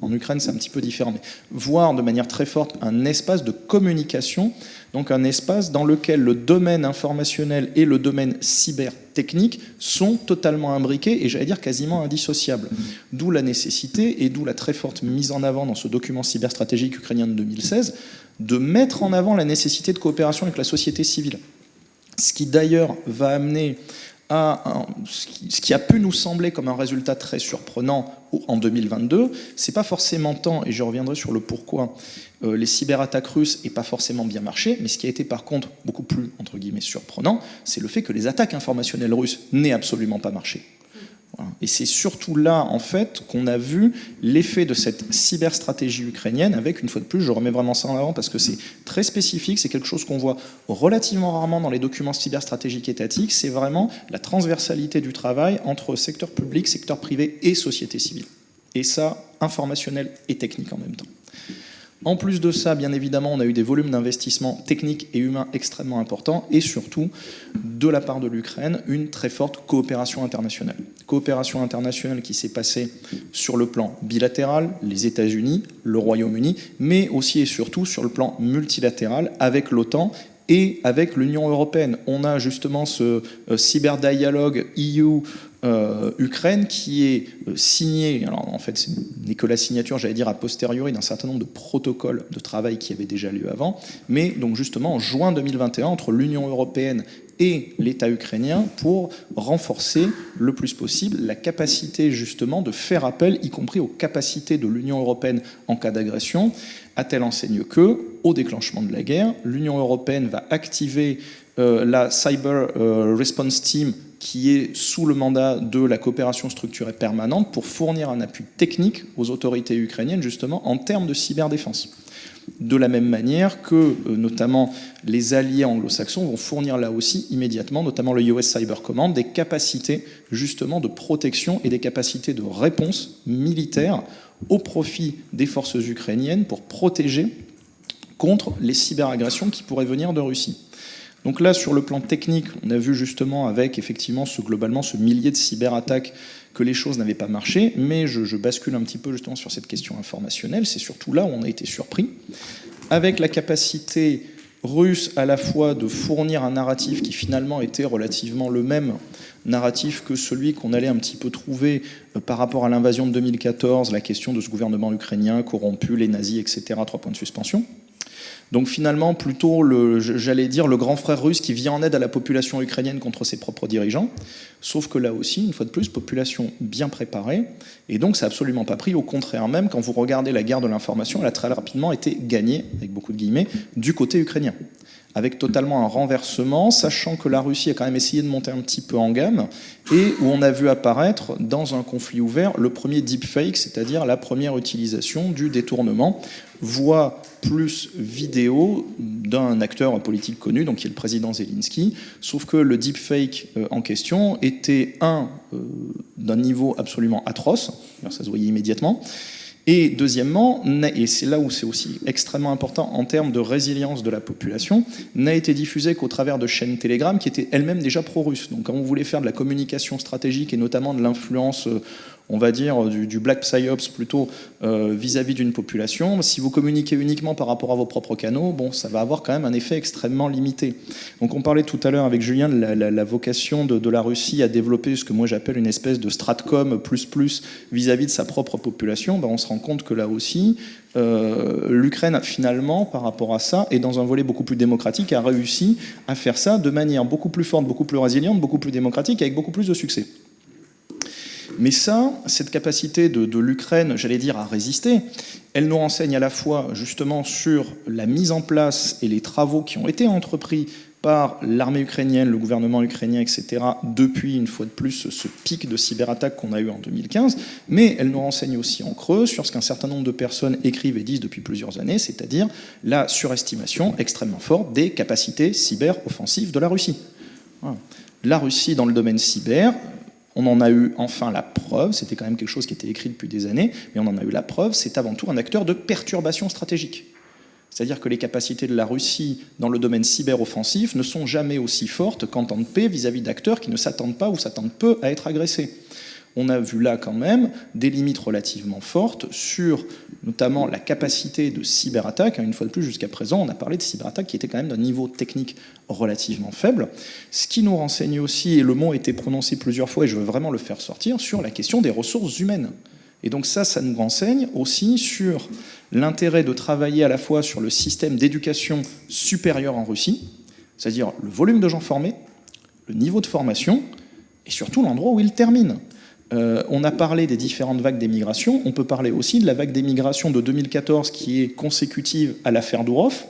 en Ukraine c'est un petit peu différent, mais voire de manière très forte un espace de communication, donc un espace dans lequel le domaine informationnel et le domaine cybertechnique sont totalement imbriqués et j'allais dire quasiment indissociables. D'où la nécessité et d'où la très forte mise en avant dans ce document cyberstratégique ukrainien de 2016 de mettre en avant la nécessité de coopération avec la société civile. Ce qui d'ailleurs va amener à ce qui a pu nous sembler comme un résultat très surprenant en 2022, c'est pas forcément tant, et je reviendrai sur le pourquoi, les cyberattaques russes n'aient pas forcément bien marché, mais ce qui a été par contre beaucoup plus, entre guillemets, surprenant, c'est le fait que les attaques informationnelles russes n'aient absolument pas marché. Voilà. Et c'est surtout là, en fait, qu'on a vu l'effet de cette cyberstratégie ukrainienne avec, une fois de plus, je remets vraiment ça en avant parce que c'est très spécifique, c'est quelque chose qu'on voit relativement rarement dans les documents cyberstratégiques étatiques, c'est vraiment la transversalité du travail entre secteur public, secteur privé et société civile. Et ça, informationnel et technique en même temps. En plus de ça, bien évidemment, on a eu des volumes d'investissement techniques et humains extrêmement importants et surtout, de la part de l'Ukraine, une très forte coopération internationale. Coopération internationale qui s'est passée sur le plan bilatéral, les États-Unis, le Royaume-Uni, mais aussi et surtout sur le plan multilatéral avec l'OTAN et avec l'Union européenne. On a justement ce cyberdialogue EU-Ukraine qui est signé, alors en fait ce n'est que la signature, j'allais dire a posteriori, d'un certain nombre de protocoles de travail qui avaient déjà lieu avant, mais donc justement en juin 2021 entre l'Union européenne et l'État ukrainien pour renforcer le plus possible la capacité justement de faire appel, y compris aux capacités de l'Union européenne en cas d'agression, à telle enseigne que, au déclenchement de la guerre, l'Union européenne va activer la Cyber Response Team qui est sous le mandat de la coopération structurée permanente pour fournir un appui technique aux autorités ukrainiennes justement en termes de cyberdéfense. De la même manière que notamment les alliés anglo-saxons vont fournir là aussi immédiatement, notamment le US Cyber Command, des capacités justement de protection et des capacités de réponse militaire au profit des forces ukrainiennes pour protéger contre les cyberagressions qui pourraient venir de Russie. Donc là, sur le plan technique, on a vu justement avec effectivement globalement ce millier de cyberattaques que les choses n'avaient pas marché, mais je bascule un petit peu justement sur cette question informationnelle, c'est surtout là où on a été surpris, avec la capacité russe à la fois de fournir un narratif qui finalement était relativement le même narratif que celui qu'on allait un petit peu trouver par rapport à l'invasion de 2014, la question de ce gouvernement ukrainien corrompu, les nazis, etc., 3 points de suspension. Donc finalement, plutôt, j'allais dire, le grand frère russe qui vient en aide à la population ukrainienne contre ses propres dirigeants, sauf que là aussi, une fois de plus, population bien préparée, et donc ça n'a absolument pas pris, au contraire même, quand vous regardez la guerre de l'information, elle a très rapidement été gagnée, avec beaucoup de guillemets, du côté ukrainien, avec totalement un renversement, sachant que la Russie a quand même essayé de monter un petit peu en gamme, et où on a vu apparaître, dans un conflit ouvert, le premier deepfake, c'est-à-dire la première utilisation du détournement, voix plus vidéo d'un acteur politique connu, donc qui est le président Zelensky, sauf que le deepfake en question était d'un niveau absolument atroce, ça se voyait immédiatement, et deuxièmement, et c'est là où c'est aussi extrêmement important en termes de résilience de la population, n'a été diffusé qu'au travers de chaînes Telegram qui étaient elles-mêmes déjà pro-russes. Donc quand on voulait faire de la communication stratégique et notamment de l'influence, on va dire, du Black Psyops plutôt vis-à-vis d'une population, si vous communiquez uniquement par rapport à vos propres canaux, bon, ça va avoir quand même un effet extrêmement limité. Donc on parlait tout à l'heure avec Julien de la vocation de la Russie à développer ce que moi j'appelle une espèce de stratcom plus vis-à-vis de sa propre population. Ben, on se rend compte que là aussi, l'Ukraine finalement, par rapport à ça, et dans un volet beaucoup plus démocratique, a réussi à faire ça de manière beaucoup plus forte, beaucoup plus résiliente, beaucoup plus démocratique, avec beaucoup plus de succès. Mais ça, cette capacité de l'Ukraine, j'allais dire, à résister, elle nous renseigne à la fois justement sur la mise en place et les travaux qui ont été entrepris par l'armée ukrainienne, le gouvernement ukrainien, etc., depuis, une fois de plus, ce pic de cyberattaques qu'on a eu en 2015, mais elle nous renseigne aussi en creux sur ce qu'un certain nombre de personnes écrivent et disent depuis plusieurs années, c'est-à-dire la surestimation extrêmement forte des capacités cyber-offensives de la Russie. Voilà. La Russie, dans le domaine cyber, on en a eu enfin la preuve, c'était quand même quelque chose qui était écrit depuis des années, mais on en a eu la preuve, c'est avant tout un acteur de perturbation stratégique. C'est-à-dire que les capacités de la Russie dans le domaine cyber-offensif ne sont jamais aussi fortes qu'en temps de paix vis-à-vis d'acteurs qui ne s'attendent pas ou s'attendent peu à être agressés. On a vu là quand même des limites relativement fortes sur notamment la capacité de cyberattaque. Une fois de plus, jusqu'à présent, on a parlé de cyberattaque qui était quand même d'un niveau technique relativement faible. Ce qui nous renseigne aussi, et le mot a été prononcé plusieurs fois et je veux vraiment le faire sortir, sur la question des ressources humaines. Et donc ça nous renseigne aussi sur l'intérêt de travailler à la fois sur le système d'éducation supérieure en Russie, c'est-à-dire le volume de gens formés, le niveau de formation, et surtout l'endroit où ils terminent. On a parlé des différentes vagues d'émigration, on peut parler aussi de la vague d'émigration de 2014 qui est consécutive à l'affaire Dourov,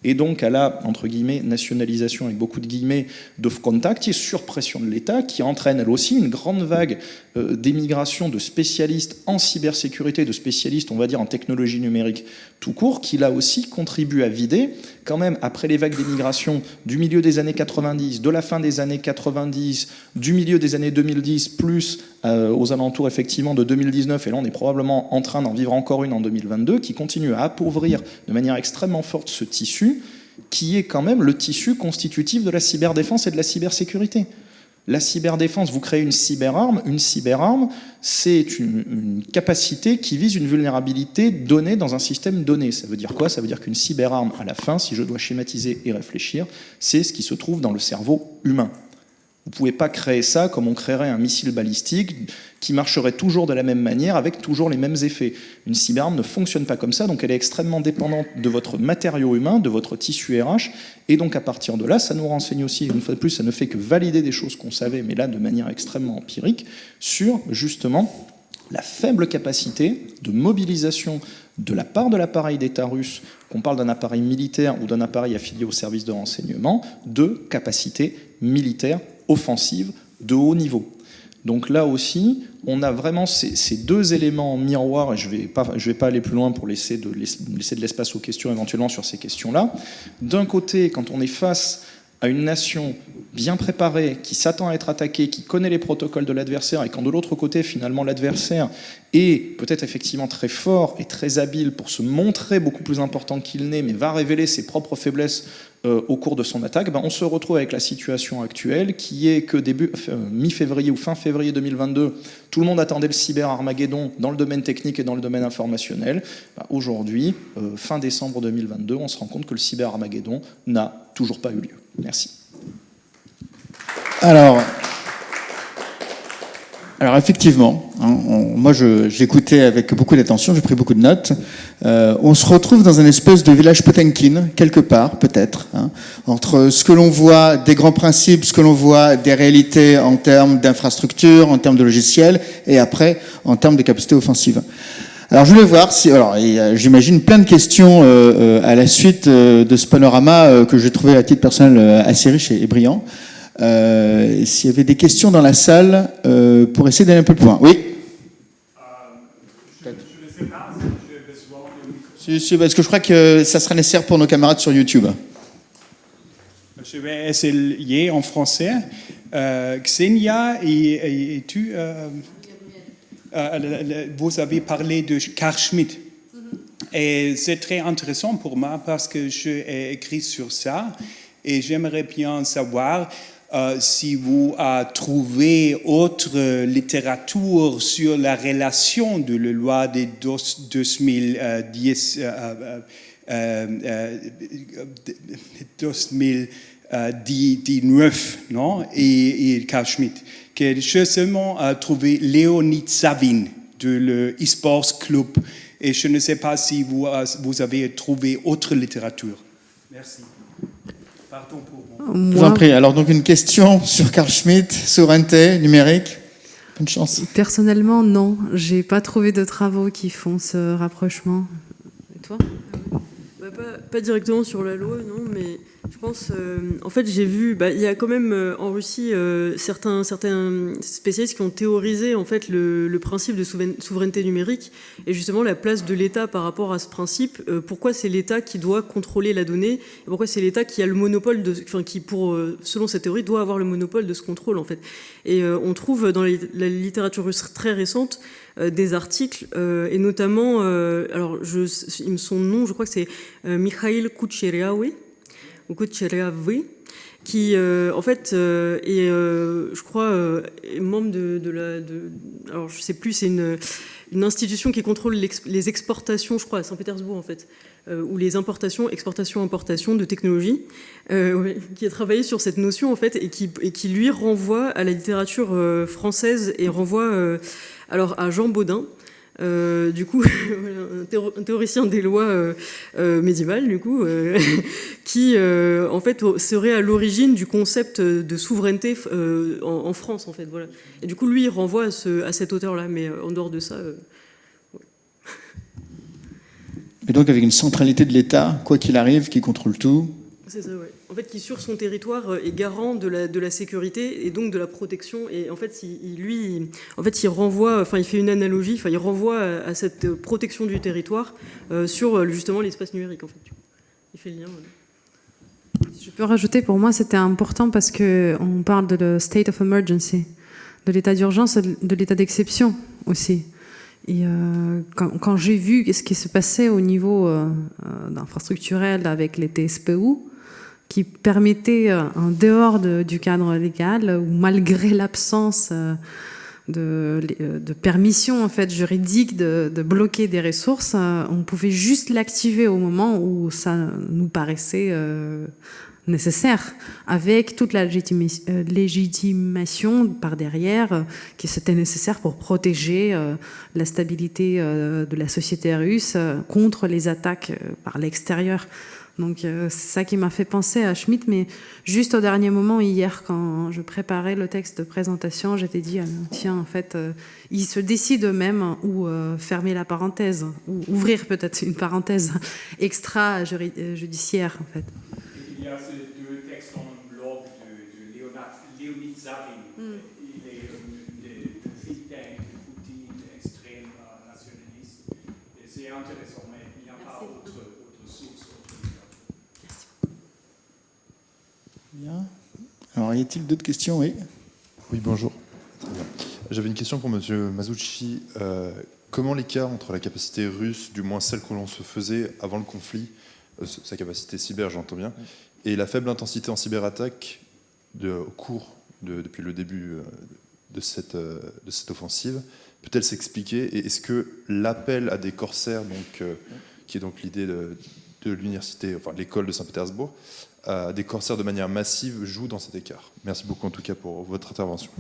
et donc à la, entre guillemets, nationalisation avec beaucoup de guillemets de Frontac, qui est sur pression de l'État, qui entraîne elle aussi une grande vague d'émigration de spécialistes en cybersécurité, de spécialistes, on va dire, en technologie numérique tout court, qui là aussi contribue à vider, quand même, après les vagues d'émigration du milieu des années 90, de la fin des années 90, du milieu des années 2010, plus aux alentours effectivement de 2019, et là on est probablement en train d'en vivre encore une en 2022, qui continue à appauvrir de manière extrêmement forte ce tissu, qui est quand même le tissu constitutif de la cyberdéfense et de la cybersécurité. La cyberdéfense, vous créez une cyberarme, c'est une capacité qui vise une vulnérabilité donnée dans un système donné. Ça veut dire quoi? Ça veut dire qu'une cyberarme, à la fin, si je dois schématiser et réfléchir, c'est ce qui se trouve dans le cerveau humain. Vous ne pouvez pas créer ça comme on créerait un missile balistique qui marcherait toujours de la même manière avec toujours les mêmes effets. Une cyberarme ne fonctionne pas comme ça, donc elle est extrêmement dépendante de votre matériau humain, de votre tissu RH, et donc à partir de là, ça nous renseigne aussi, une fois de plus, ça ne fait que valider des choses qu'on savait, mais là de manière extrêmement empirique, sur justement la faible capacité de mobilisation de la part de l'appareil d'État russe, qu'on parle d'un appareil militaire ou d'un appareil affilié au service de renseignement, de capacité militaire offensive de haut niveau. Donc là aussi, on a vraiment ces deux éléments en miroir, et je vais pas aller plus loin pour laisser de l'espace aux questions éventuellement sur ces questions-là. D'un côté, quand on est face à une nation bien préparée, qui s'attend à être attaquée, qui connaît les protocoles de l'adversaire, et quand de l'autre côté, finalement, l'adversaire est peut-être effectivement très fort et très habile pour se montrer beaucoup plus important qu'il n'est, mais va révéler ses propres faiblesses au cours de son attaque, on se retrouve avec la situation actuelle qui est que mi-février ou fin février 2022, tout le monde attendait le cyber-Armageddon dans le domaine technique et dans le domaine informationnel. Aujourd'hui, fin décembre 2022, on se rend compte que le cyber-Armageddon n'a toujours pas eu lieu. Merci. Alors effectivement, moi j'écoutais avec beaucoup d'attention, j'ai pris beaucoup de notes. On se retrouve dans un espèce de village Potemkin, quelque part peut-être, entre ce que l'on voit des grands principes, ce que l'on voit des réalités en termes d'infrastructures, en termes de logiciels, et après en termes de capacités offensives. Alors je voulais voir si, j'imagine plein de questions à la suite de ce panorama que j'ai trouvé à titre personnel assez riche et brillant. S'il y avait des questions dans la salle pour essayer d'aller un peu plus loin. Oui. Je ne sais pas si j'ai besoin de micro. Parce que je crois que ça sera nécessaire pour nos camarades sur YouTube. Je vais essayer en français. Xenia, et tu, vous avez parlé de Carl Schmitt. Et c'est très intéressant pour moi parce que j'ai écrit sur ça et j'aimerais bien savoir si vous avez trouvé autre littérature sur la relation de la loi de 2019 non? Et Carl Schmitt. Que j'ai seulement trouvé Leonid Savin de l'e-sports club et je ne sais pas si vous avez trouvé autre littérature. Merci. Pardon pour moi. Je vous en prie. Alors donc une question sur Carl Schmitt, souveraineté numérique. Bonne chance. Personnellement, non. J'ai pas trouvé de travaux qui font ce rapprochement. Et toi ? Bah, pas directement sur la loi, non, mais je pense, en fait, j'ai vu, il y a quand même en Russie certains spécialistes qui ont théorisé en fait le principe de souveraineté numérique et justement la place de l'État par rapport à ce principe. Pourquoi c'est l'État qui doit contrôler la donnée et pourquoi c'est l'État qui a le monopole selon cette théorie, doit avoir le monopole de ce contrôle en fait. Et on trouve dans la littérature russe très récente des articles et notamment, son nom, je crois que c'est Mikhail Kucheriavy, ou Kucheriavy, qui en fait est, je crois, est membre alors je sais plus, c'est une institution qui contrôle les exportations, je crois, à Saint-Pétersbourg en fait, ou les importations, exportations, importations de technologies, qui a travaillé sur cette notion en fait et qui lui renvoie à la littérature française et renvoie alors à Jean Baudin. Du coup, un théoricien des lois médiévales, du coup, qui en fait serait à l'origine du concept de souveraineté en France, en fait, voilà. Et du coup, lui, il renvoie à cet auteur-là, mais en dehors de ça. Ouais. Et donc avec une centralité de l'État, quoi qu'il arrive, qui contrôle tout. C'est ça, ouais. En fait, qui sur son territoire est garant de la sécurité et donc de la protection. Et en fait, il renvoie, enfin, il fait une analogie, enfin, il renvoie à cette protection du territoire sur justement l'espace numérique, en fait. Il fait le lien. Ouais. Je peux rajouter, pour moi, c'était important parce que on parle de le state of emergency, de l'état d'urgence, de l'état d'exception aussi. Et quand j'ai vu ce qui se passait au niveau infrastructurel avec les TSPU, qui permettaient, en dehors du cadre légal, ou malgré l'absence de permission en fait, juridique de bloquer des ressources, on pouvait juste l'activer au moment où ça nous paraissait nécessaire, avec toute la légitimation par derrière qui c'était nécessaire pour protéger la stabilité de la société russe contre les attaques par l'extérieur. Donc c'est ça qui m'a fait penser à Schmitt, mais juste au dernier moment, hier, quand je préparais le texte de présentation, j'étais dit, tiens, en fait, ils se décident eux-mêmes où fermer la parenthèse, ou ouvrir peut-être une parenthèse extra-judiciaire, en fait. Il y a ces deux textes dans le blog de Leonid Zavin. Il est de think tank de Poutine, extrême nationaliste. Et c'est intéressant, mais il n'y a pas autre source. Bien. Alors, y a-t-il d'autres questions? Oui. Oui, bonjour. Très bien. J'avais une question pour M. Masucci. Comment l'écart entre la capacité russe, du moins celle que l'on se faisait avant le conflit, sa capacité cyber, j'entends bien, et la faible intensité en cyberattaque au cours depuis le début de cette offensive, peut-elle s'expliquer? Et est-ce que l'appel à des corsaires, qui est donc l'idée de l'université, enfin l'école de Saint-Pétersbourg, des corsaires de manière massive joue dans cet écart? Merci beaucoup en tout cas pour votre intervention.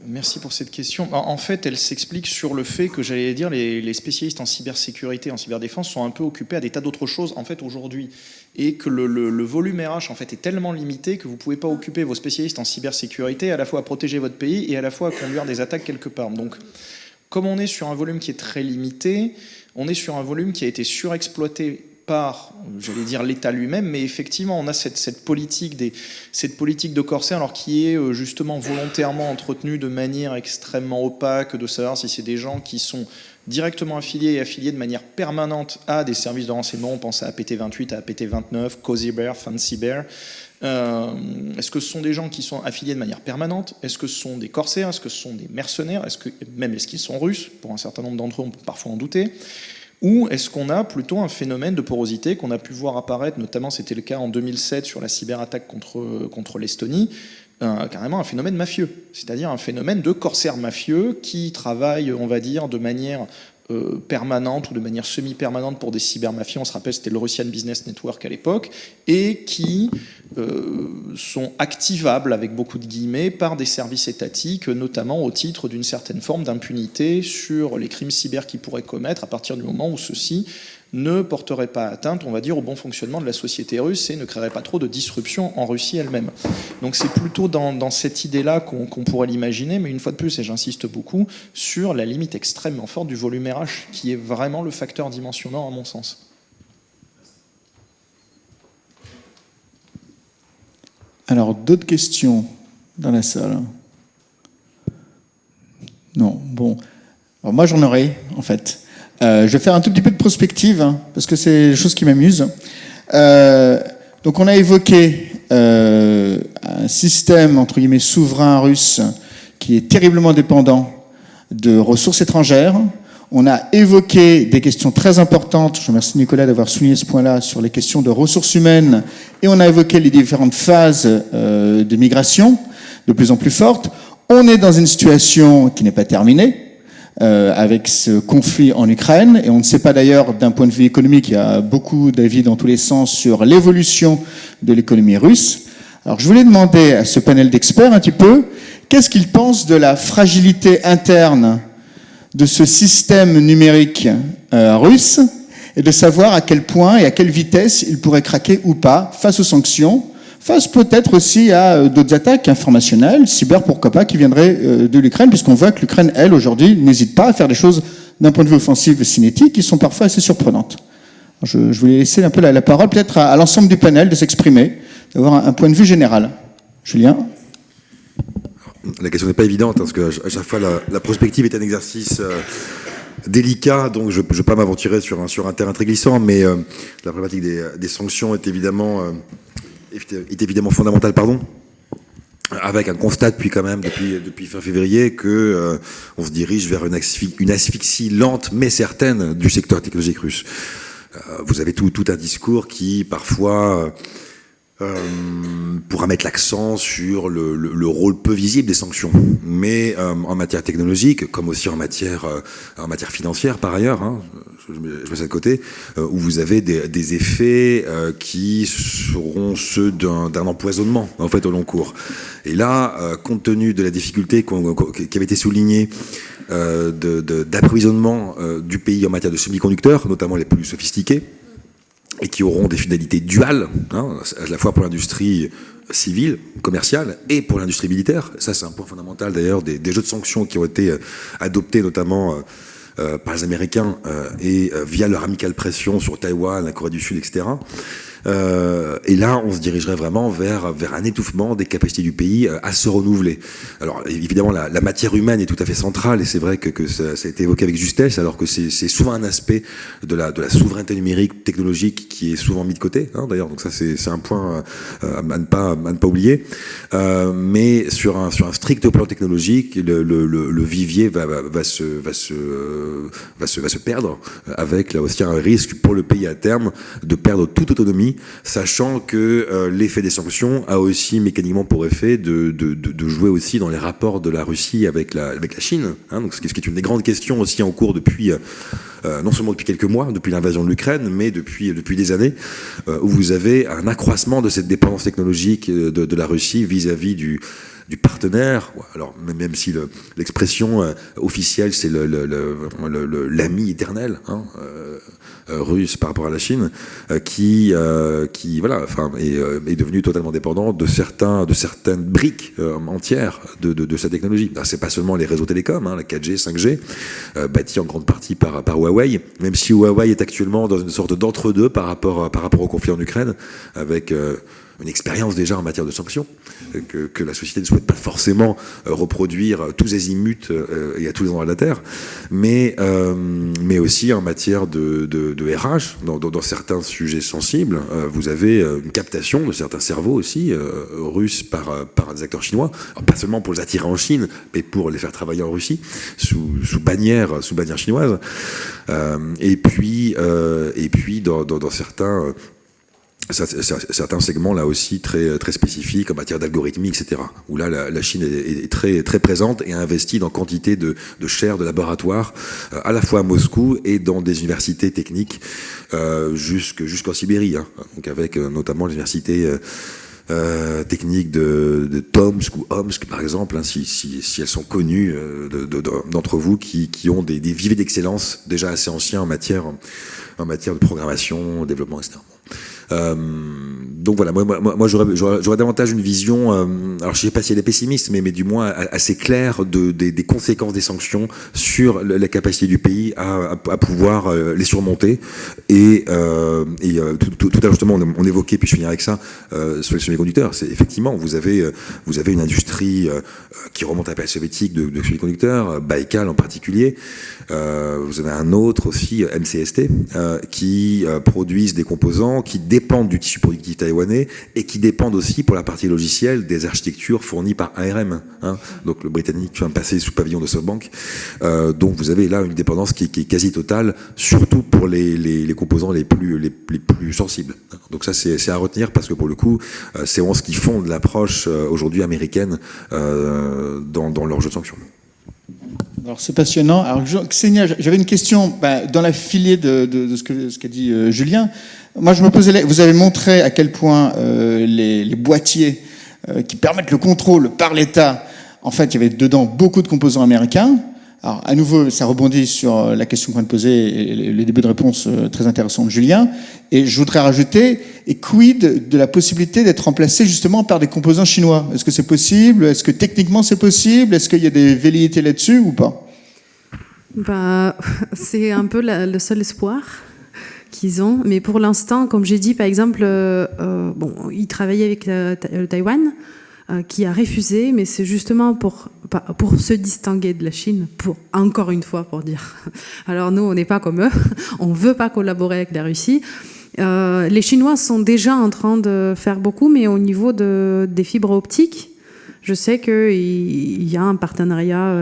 Merci pour cette question. En fait, elle s'explique sur le fait que, j'allais dire, les spécialistes en cybersécurité, en cyberdéfense sont un peu occupés à des tas d'autres choses en fait aujourd'hui, et que le volume RH en fait est tellement limité que vous pouvez pas occuper vos spécialistes en cybersécurité à la fois à protéger votre pays et à la fois à conduire des attaques quelque part. Donc, comme on est sur un volume qui est très limité, on est sur un volume qui a été surexploité par, j'allais dire, l'État lui-même, mais effectivement, on a cette politique de corsaire, alors qui est justement volontairement entretenue de manière extrêmement opaque, de savoir si c'est des gens qui sont directement affiliés et affiliés de manière permanente à des services de renseignement. On pense à APT28, à APT29, Cozy Bear, Fancy Bear. Est-ce que ce sont des gens qui sont affiliés de manière permanente? Est-ce que ce sont des corsaires? Est-ce que ce sont des mercenaires? Est-ce qu'ils sont russes? Pour un certain nombre d'entre eux, on peut parfois en douter. Ou est-ce qu'on a plutôt un phénomène de porosité qu'on a pu voir apparaître, notamment c'était le cas en 2007 sur la cyberattaque contre l'Estonie, carrément un phénomène mafieux, c'est-à-dire un phénomène de corsaires mafieux qui travaillent, on va dire, de manière permanente ou de manière semi-permanente pour des cybermafias. On se rappelle, c'était le Russian Business Network à l'époque, et qui sont activables, avec beaucoup de guillemets, par des services étatiques, notamment au titre d'une certaine forme d'impunité sur les crimes cyber qu'ils pourraient commettre à partir du moment où ceux-ci ne porterait pas atteinte, on va dire, au bon fonctionnement de la société russe et ne créerait pas trop de disruption en Russie elle-même. Donc c'est plutôt dans cette idée-là qu'on pourrait l'imaginer, mais une fois de plus, et j'insiste beaucoup, sur la limite extrêmement forte du volume RH, qui est vraiment le facteur dimensionnant à mon sens. Alors, d'autres questions dans la salle? Non, bon. Alors moi, j'en aurais, en fait. Je vais faire un tout petit peu de prospective, hein, parce que c'est des choses qui m'amusent. Donc, on a évoqué un système, entre guillemets, souverain russe qui est terriblement dépendant de ressources étrangères. On a évoqué des questions très importantes, je remercie Nicolas d'avoir souligné ce point-là, sur les questions de ressources humaines, et on a évoqué les différentes phases de migration de plus en plus fortes. On est dans une situation qui n'est pas terminée, avec ce conflit en Ukraine, et on ne sait pas d'ailleurs, d'un point de vue économique, il y a beaucoup d'avis dans tous les sens sur l'évolution de l'économie russe. Alors je voulais demander à ce panel d'experts un petit peu, qu'est-ce qu'ils pensent de la fragilité interne de ce système numérique russe, et de savoir à quel point et à quelle vitesse il pourrait craquer ou pas face aux sanctions, face peut-être aussi à d'autres attaques informationnelles, cyber pourquoi pas, qui viendraient de l'Ukraine, puisqu'on voit que l'Ukraine, elle, aujourd'hui, n'hésite pas à faire des choses d'un point de vue offensif et cinétique qui sont parfois assez surprenantes. Je voulais laisser un peu la parole peut-être à l'ensemble du panel de s'exprimer, d'avoir un point de vue général. Julien ? La question n'est pas évidente, hein, parce qu'à chaque fois, la prospective est un exercice délicat, donc je ne vais pas m'aventurer sur un terrain très glissant, mais la problématique des sanctions est évidemment fondamentale, avec un constat depuis fin février que on se dirige vers une asphyxie lente mais certaine du secteur technologique russe. Vous avez tout un discours qui parfois pourra mettre l'accent sur le rôle peu visible des sanctions, mais en matière technologique, comme aussi en matière financière par ailleurs, hein, je mets ça de côté, où vous avez des effets qui seront ceux d'un empoisonnement en fait au long cours. Et là, compte tenu de la difficulté qui avait été soulignée d'approvisionnement du pays en matière de semi-conducteurs, notamment les plus sophistiqués, et qui auront des finalités duales, hein, à la fois pour l'industrie civile, commerciale, et pour l'industrie militaire. Ça, c'est un point fondamental d'ailleurs des jeux de sanctions qui ont été adoptés notamment par les Américains et via leur amicale pression sur Taïwan, la Corée du Sud, etc. Et là, on se dirigerait vraiment vers un étouffement des capacités du pays à se renouveler. Alors, évidemment, la matière humaine est tout à fait centrale, et c'est vrai que ça a été évoqué avec justesse, alors que c'est souvent un aspect de la souveraineté numérique, technologique, qui est souvent mis de côté, hein, d'ailleurs. Donc ça, c'est un point à ne pas oublier. Mais sur un strict plan technologique, le vivier va se perdre, avec là aussi un risque pour le pays à terme de perdre toute autonomie, sachant que l'effet des sanctions a aussi mécaniquement pour effet de jouer aussi dans les rapports de la Russie avec la Chine, hein, donc ce qui est une des grandes questions aussi en cours depuis non seulement depuis quelques mois, depuis l'invasion de l'Ukraine, mais depuis des années, où vous avez un accroissement de cette dépendance technologique de la Russie vis-à-vis du partenaire, alors même si l'expression officielle c'est l'ami éternel, hein, russe par rapport à la Chine, qui voilà, enfin est devenu totalement dépendant de certaines briques entières de sa technologie. C'est pas seulement les réseaux télécoms, hein, la 4G, 5G, bâtis en grande partie par Huawei, même si Huawei est actuellement dans une sorte d'entre-deux par rapport au conflit en Ukraine, avec une expérience déjà en matière de sanctions que la société ne souhaite pas forcément reproduire tous azimuts et à tous les endroits de la Terre, mais aussi en matière de RH, dans certains sujets sensibles, vous avez une captation de certains cerveaux aussi russes par des acteurs chinois, alors pas seulement pour les attirer en Chine, mais pour les faire travailler en Russie sous bannière chinoise, et puis dans certains segments là aussi très spécifiques en matière d'algorithmie, etc. Où là la Chine est très très présente et a investi dans quantité de chaires de laboratoires à la fois à Moscou et dans des universités techniques jusqu'en Sibérie, hein. Donc avec notamment l'université techniques de Tomsk ou Omsk, par exemple, hein, si elles sont connues d'entre vous qui ont des vivets d'excellence déjà assez anciens en matière de programmation, développement, etc. Donc voilà, moi j'aurais davantage une vision, alors je sais pas si elle est pessimiste, mais du moins assez claire des conséquences des sanctions sur la capacité du pays à pouvoir les surmonter. Et tout à l'heure justement on évoquait, puis je finirai avec ça, sur les semi-conducteurs. C'est effectivement vous avez une industrie qui remonte à la période soviétique de semi-conducteurs, Baïkal en particulier. Vous avez un autre aussi, MCST, qui produisent des composants qui dépendent du tissu productif taïwanais et qui dépendent aussi pour la partie logicielle des architectures fournies par ARM, hein, donc le britannique qui vient de passer sous pavillon de SoftBank. Donc vous avez là une dépendance qui est quasi totale, surtout pour les composants les plus sensibles. Donc ça c'est à retenir parce que pour le coup c'est vraiment ce qui fonde l'approche aujourd'hui américaine dans leur jeu de sanctions. Alors c'est passionnant. Alors Ksenia, j'avais une question dans la filée de ce qu'a dit Julien. Moi je me posais, vous avez montré à quel point les boîtiers qui permettent le contrôle par l'État, en fait il y avait dedans beaucoup de composants américains. Alors à nouveau ça rebondit sur la question qu'on vient de poser et le début de réponse très intéressant de Julien. Et je voudrais rajouter, et quid de la possibilité d'être remplacé justement par des composants chinois? Est-ce que c'est possible? Est-ce que techniquement c'est possible? Est-ce qu'il y a des velléités là-dessus ou pas? C'est un peu le seul espoir qu'ils ont. Mais pour l'instant, comme j'ai dit, par exemple, ils travaillaient avec le Taïwan, qui a refusé, mais c'est justement pour se distinguer de la Chine, encore une fois, pour dire. Alors nous, on n'est pas comme eux, on ne veut pas collaborer avec la Russie. Les Chinois sont déjà en train de faire beaucoup, mais au niveau des fibres optiques, je sais qu'il y a un partenariat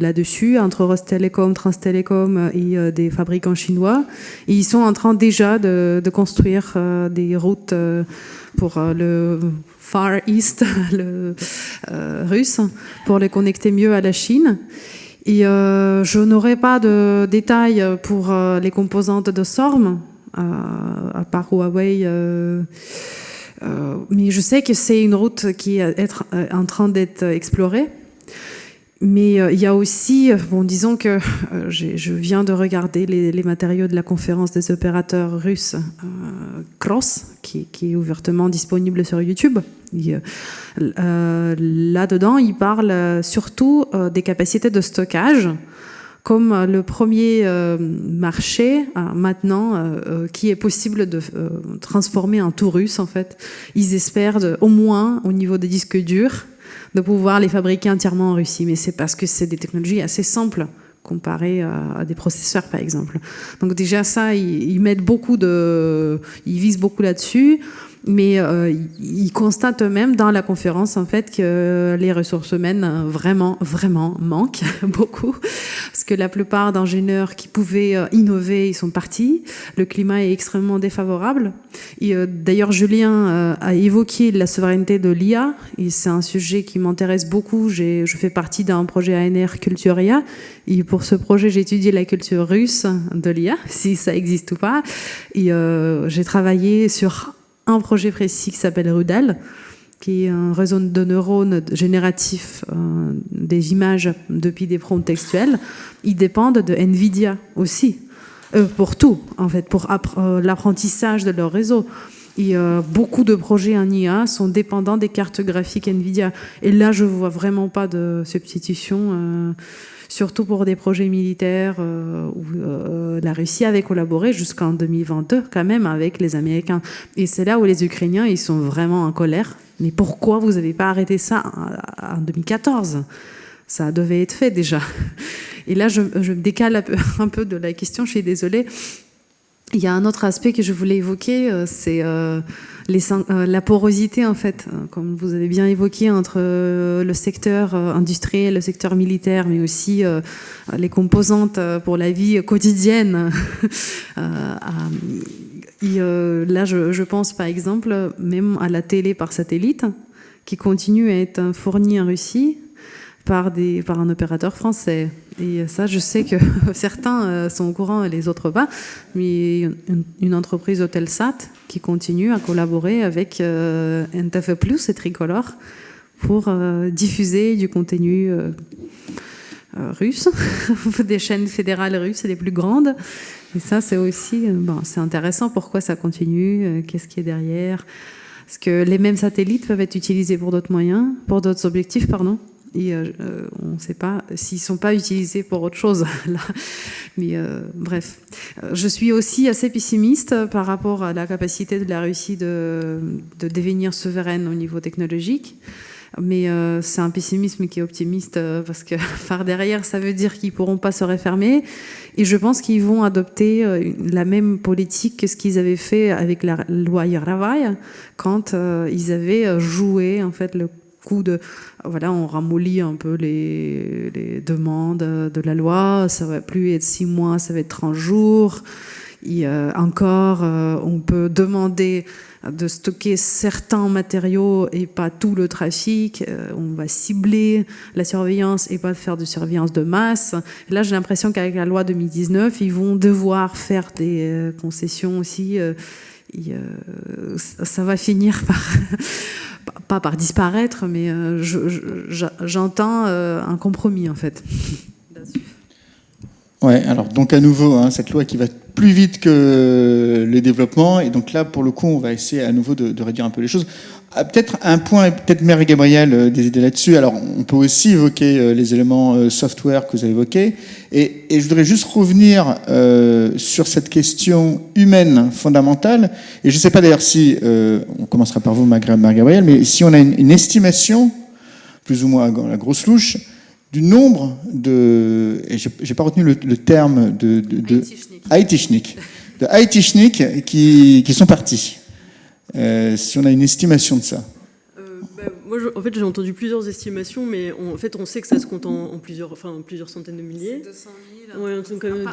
là-dessus entre Rostelecom, Transtelecom et des fabricants chinois. Et ils sont en train déjà de construire des routes pour le Far East, le russe, pour les connecter mieux à la Chine. Et je n'aurai pas de détails pour les composantes de SORM, à part Huawei. Mais je sais que c'est une route qui est en train d'être explorée. Mais il y a aussi, disons que je viens de regarder les matériaux de la conférence des opérateurs russes Cross, qui est ouvertement disponible sur YouTube. Là-dedans, ils parlent surtout des capacités de stockage, comme le premier marché maintenant qui est possible de transformer en tout russe en fait. Ils espèrent au moins au niveau des disques durs de pouvoir les fabriquer entièrement en Russie, mais c'est parce que c'est des technologies assez simples comparées à des processeurs par exemple. Donc déjà ça, ils mettent ils visent beaucoup là-dessus. Mais ils constatent eux-mêmes dans la conférence en fait que les ressources humaines vraiment manquent beaucoup parce que la plupart d'ingénieurs qui pouvaient innover ils sont partis. Le climat est extrêmement défavorable. Et d'ailleurs Julien a évoqué la souveraineté de l'IA et c'est un sujet qui m'intéresse beaucoup. Je fais partie d'un projet ANR Culturia et pour ce projet j'ai étudié la culture russe de l'IA, si ça existe ou pas. Et j'ai travaillé sur un projet précis qui s'appelle Rudal, qui est un réseau de neurones génératifs des images depuis des prompts textuels. Ils dépendent de NVIDIA aussi, pour tout, en fait, pour l'apprentissage de leur réseau. Et beaucoup de projets en IA sont dépendants des cartes graphiques NVIDIA. Et là, je ne vois vraiment pas de substitution, surtout pour des projets militaires où la Russie avait collaboré jusqu'en 2022 quand même avec les Américains. Et c'est là où les Ukrainiens, ils sont vraiment en colère. Mais pourquoi vous n'avez pas arrêté ça en 2014 ? Ça devait être fait déjà. Et là, je me décale un peu de la question, je suis désolée. Il y a un autre aspect que je voulais évoquer, c'est la porosité, en fait, comme vous avez bien évoqué, entre le secteur industriel, le secteur militaire, mais aussi les composantes pour la vie quotidienne. Là, je pense, par exemple, même à la télé par satellite, qui continue à être fournie en Russie. par un opérateur français. Et ça, je sais que certains sont au courant et les autres pas, mais une entreprise Hotelsat qui continue à collaborer avec NTF+, et Tricolore pour diffuser du contenu russe, des chaînes fédérales russes les plus grandes. Et ça, c'est aussi c'est intéressant. Pourquoi ça continue? Qu'est-ce qui est derrière? Parce que les mêmes satellites peuvent être utilisés pour d'autres moyens, pour d'autres objectifs, pardon. Et on ne sait pas s'ils ne sont pas utilisés pour autre chose. Là. Mais bref. Je suis aussi assez pessimiste par rapport à la capacité de la Russie de devenir souveraine au niveau technologique. Mais c'est un pessimisme qui est optimiste parce que par derrière, ça veut dire qu'ils ne pourront pas se refermer. Et je pense qu'ils vont adopter la même politique que ce qu'ils avaient fait avec la loi Yaravai quand ils avaient joué en fait le coup de voilà, on ramollit un peu les demandes de la loi, ça va plus être 6 mois, ça va être 30 jours. Et encore, on peut demander de stocker certains matériaux et pas tout le trafic. On va cibler la surveillance et pas faire de surveillance de masse. Et là, j'ai l'impression qu'avec la loi 2019, ils vont devoir faire des concessions aussi. Ça va finir par pas par disparaître, mais j'entends un compromis en fait. Ouais, alors donc à nouveau, cette loi qui va plus vite que les développements, et donc là pour le coup on va essayer à nouveau de réduire un peu les choses. Peut-être un point, et peut-être Mère Gabrielle des idées là-dessus. Alors on peut aussi évoquer les éléments software que vous avez évoqués, et je voudrais juste revenir sur cette question humaine fondamentale. Et je ne sais pas d'ailleurs si on commencera par vous, Mère Gabrielle, mais si on a une estimation plus ou moins à la grosse louche du nombre de, et j'ai pas retenu le terme de Haïtichnik qui sont partis. Si on a une estimation de ça. Moi, en fait, j'ai entendu plusieurs estimations, mais on sait que ça se compte en plusieurs centaines de milliers. 200 000. Ouais, quand même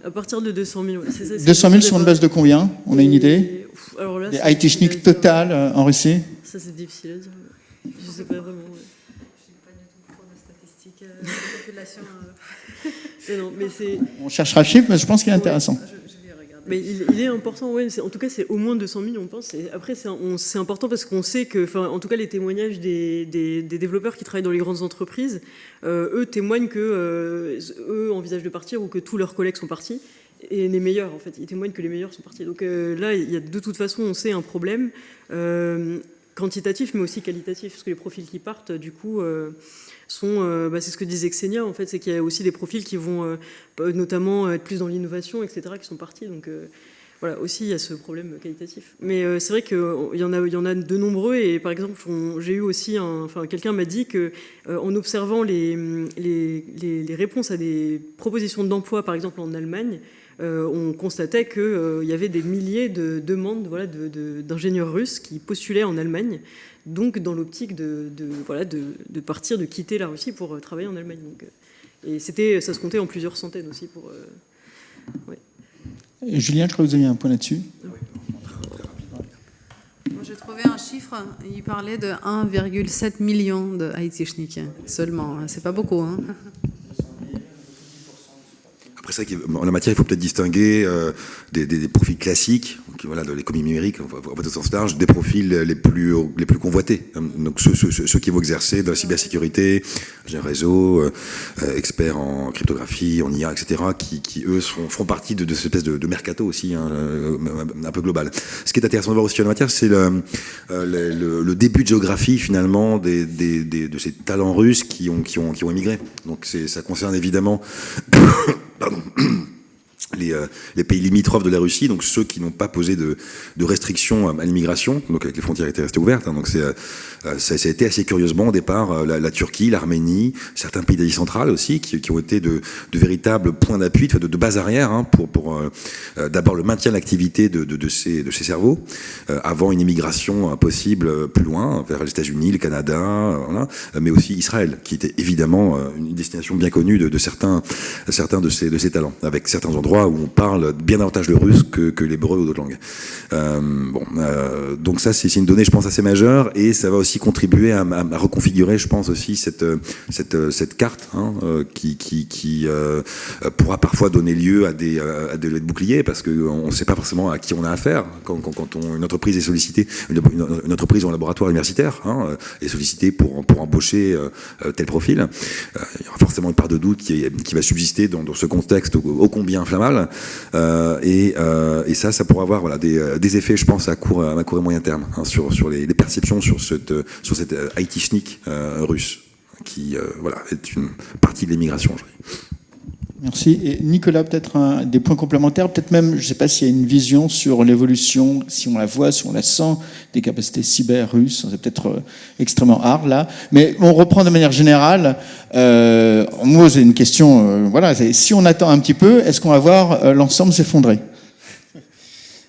à partir de 200 000. Ouais, c'est ça, 200 000 sur une base de combien? On a une idée? Alors là, des Haïtichnik total en Russie? Ça, c'est difficile à dire. Je sais pas vraiment. Ouais. Je n'ai pas du tout trop de statistiques de la population. Non, mais c'est... On cherchera le chiffre, mais je pense qu'il est intéressant. Mais il est important, ouais. En tout cas, c'est au moins 200 000, on pense. Et après, c'est important parce qu'on sait que, en tout cas, les témoignages des développeurs qui travaillent dans les grandes entreprises, eux témoignent que eux envisagent de partir ou que tous leurs collègues sont partis. Et les meilleurs, en fait, ils témoignent que les meilleurs sont partis. Donc là, il y a de toute façon, on sait un problème quantitatif, mais aussi qualitatif, parce que les profils qui partent, du coup, sont, c'est ce que disait Xenia, en fait, c'est qu'il y a aussi des profils qui vont notamment être plus dans l'innovation, etc., qui sont partis. Donc voilà, aussi il y a ce problème qualitatif. Mais c'est vrai qu'il y en a de nombreux. Et par exemple, j'ai eu aussi, quelqu'un m'a dit que en observant les réponses à des propositions d'emploi, par exemple en Allemagne, on constatait qu'il y avait des milliers de demandes d'ingénieurs russes qui postulaient en Allemagne, donc dans l'optique de partir, de quitter la Russie pour travailler en Allemagne. Donc, et ça se comptait en plusieurs centaines aussi. Et Julien, je crois que vous aviez un point là-dessus. Moi, j'ai trouvé un chiffre, il parlait de 1,7 million de Haïtichnik seulement. C'est pas beaucoup, hein. Après ça, en la matière, il faut peut-être distinguer des profils classiques, de l'économie numérique, au sens large, des profils les plus convoités. Donc ceux qui vont exercer dans la cybersécurité, ingénieur réseau, experts en cryptographie, en IA, etc., qui eux feront partie de cette espèce de mercato aussi, un peu global. Ce qui est intéressant de voir aussi en la matière, c'est le début de géographie finalement de ces talents russes qui ont émigré. Donc ça concerne évidemment les pays limitrophes de la Russie, donc ceux qui n'ont pas posé de restrictions à l'immigration, donc avec les frontières étaient restées ouvertes. Donc ça a été assez curieusement au départ la Turquie, l'Arménie, certains pays d'Asie centrale aussi, qui ont été de véritables points d'appui, de base arrière, pour d'abord le maintien de l'activité de ces cerveaux, avant une immigration possible plus loin, vers les États-Unis, le Canada, mais aussi Israël, qui était évidemment une destination bien connue de certains de ces talents, avec certains endroits endroits où on parle bien davantage le russe que l'hébreu ou d'autres langues. Donc ça, c'est une donnée, je pense, assez majeure, et ça va aussi contribuer à reconfigurer, je pense aussi, cette carte qui pourra parfois donner lieu à des boucliers, parce qu'on ne sait pas forcément à qui on a affaire quand une entreprise est sollicitée, une entreprise ou un laboratoire universitaire est sollicité pour embaucher tel profil. Il y aura forcément une part de doute qui va subsister dans ce contexte ô combien inflammable, et ça pourra avoir des effets, je pense, à court et moyen terme sur les perceptions sur cette IT-schnick russe qui est une partie de l'immigration aujourd'hui. Merci. Et Nicolas, peut-être des points complémentaires, peut-être même, je ne sais pas s'il y a une vision sur l'évolution, si on la voit, si on la sent, des capacités cyber russes. C'est peut-être extrêmement hard là, mais on reprend de manière générale. Moi, c'est une question. Si on attend un petit peu, est-ce qu'on va voir l'ensemble s'effondrer?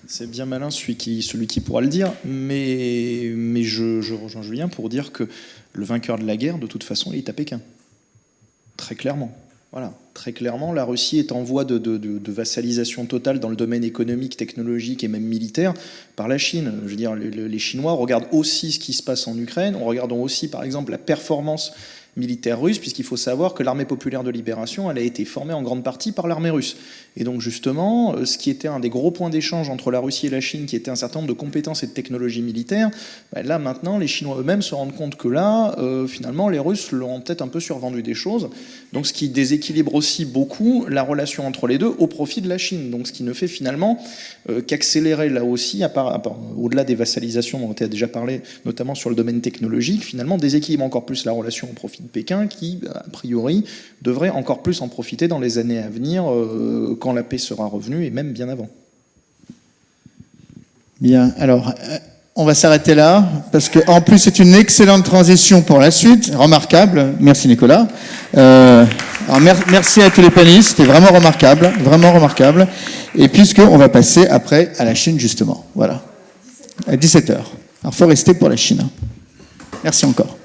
C'est bien malin celui qui pourra le dire, mais je rejoins Julien pour dire que le vainqueur de la guerre, de toute façon, il est à Pékin. Très clairement. Voilà, très clairement, la Russie est en voie de vassalisation totale dans le domaine économique, technologique et même militaire par la Chine. Je veux dire, les Chinois regardent aussi ce qui se passe en Ukraine, on regarde aussi par exemple la performance militaire russe, puisqu'il faut savoir que l'armée populaire de libération, elle a été formée en grande partie par l'armée russe. Et donc justement, ce qui était un des gros points d'échange entre la Russie et la Chine, qui était un certain nombre de compétences et de technologies militaires, là maintenant, les Chinois eux-mêmes se rendent compte que là, finalement, les Russes leur ont peut-être un peu survendu des choses, donc ce qui déséquilibre aussi beaucoup la relation entre les deux au profit de la Chine, donc ce qui ne fait finalement qu'accélérer là aussi, au-delà des vassalisations dont on a déjà parlé, notamment sur le domaine technologique, finalement déséquilibre encore plus la relation au profit de Pékin, qui, a priori, devrait encore plus en profiter dans les années à venir, quand la paix sera revenue, et même bien avant. Bien, alors, on va s'arrêter là, parce qu'en plus, c'est une excellente transition pour la suite, remarquable. Merci Nicolas. Merci à tous les panélistes, c'était vraiment remarquable, vraiment remarquable. Et puisqu'on va passer après à la Chine, justement. Voilà. À 17h. Alors, il faut rester pour la Chine. Merci encore.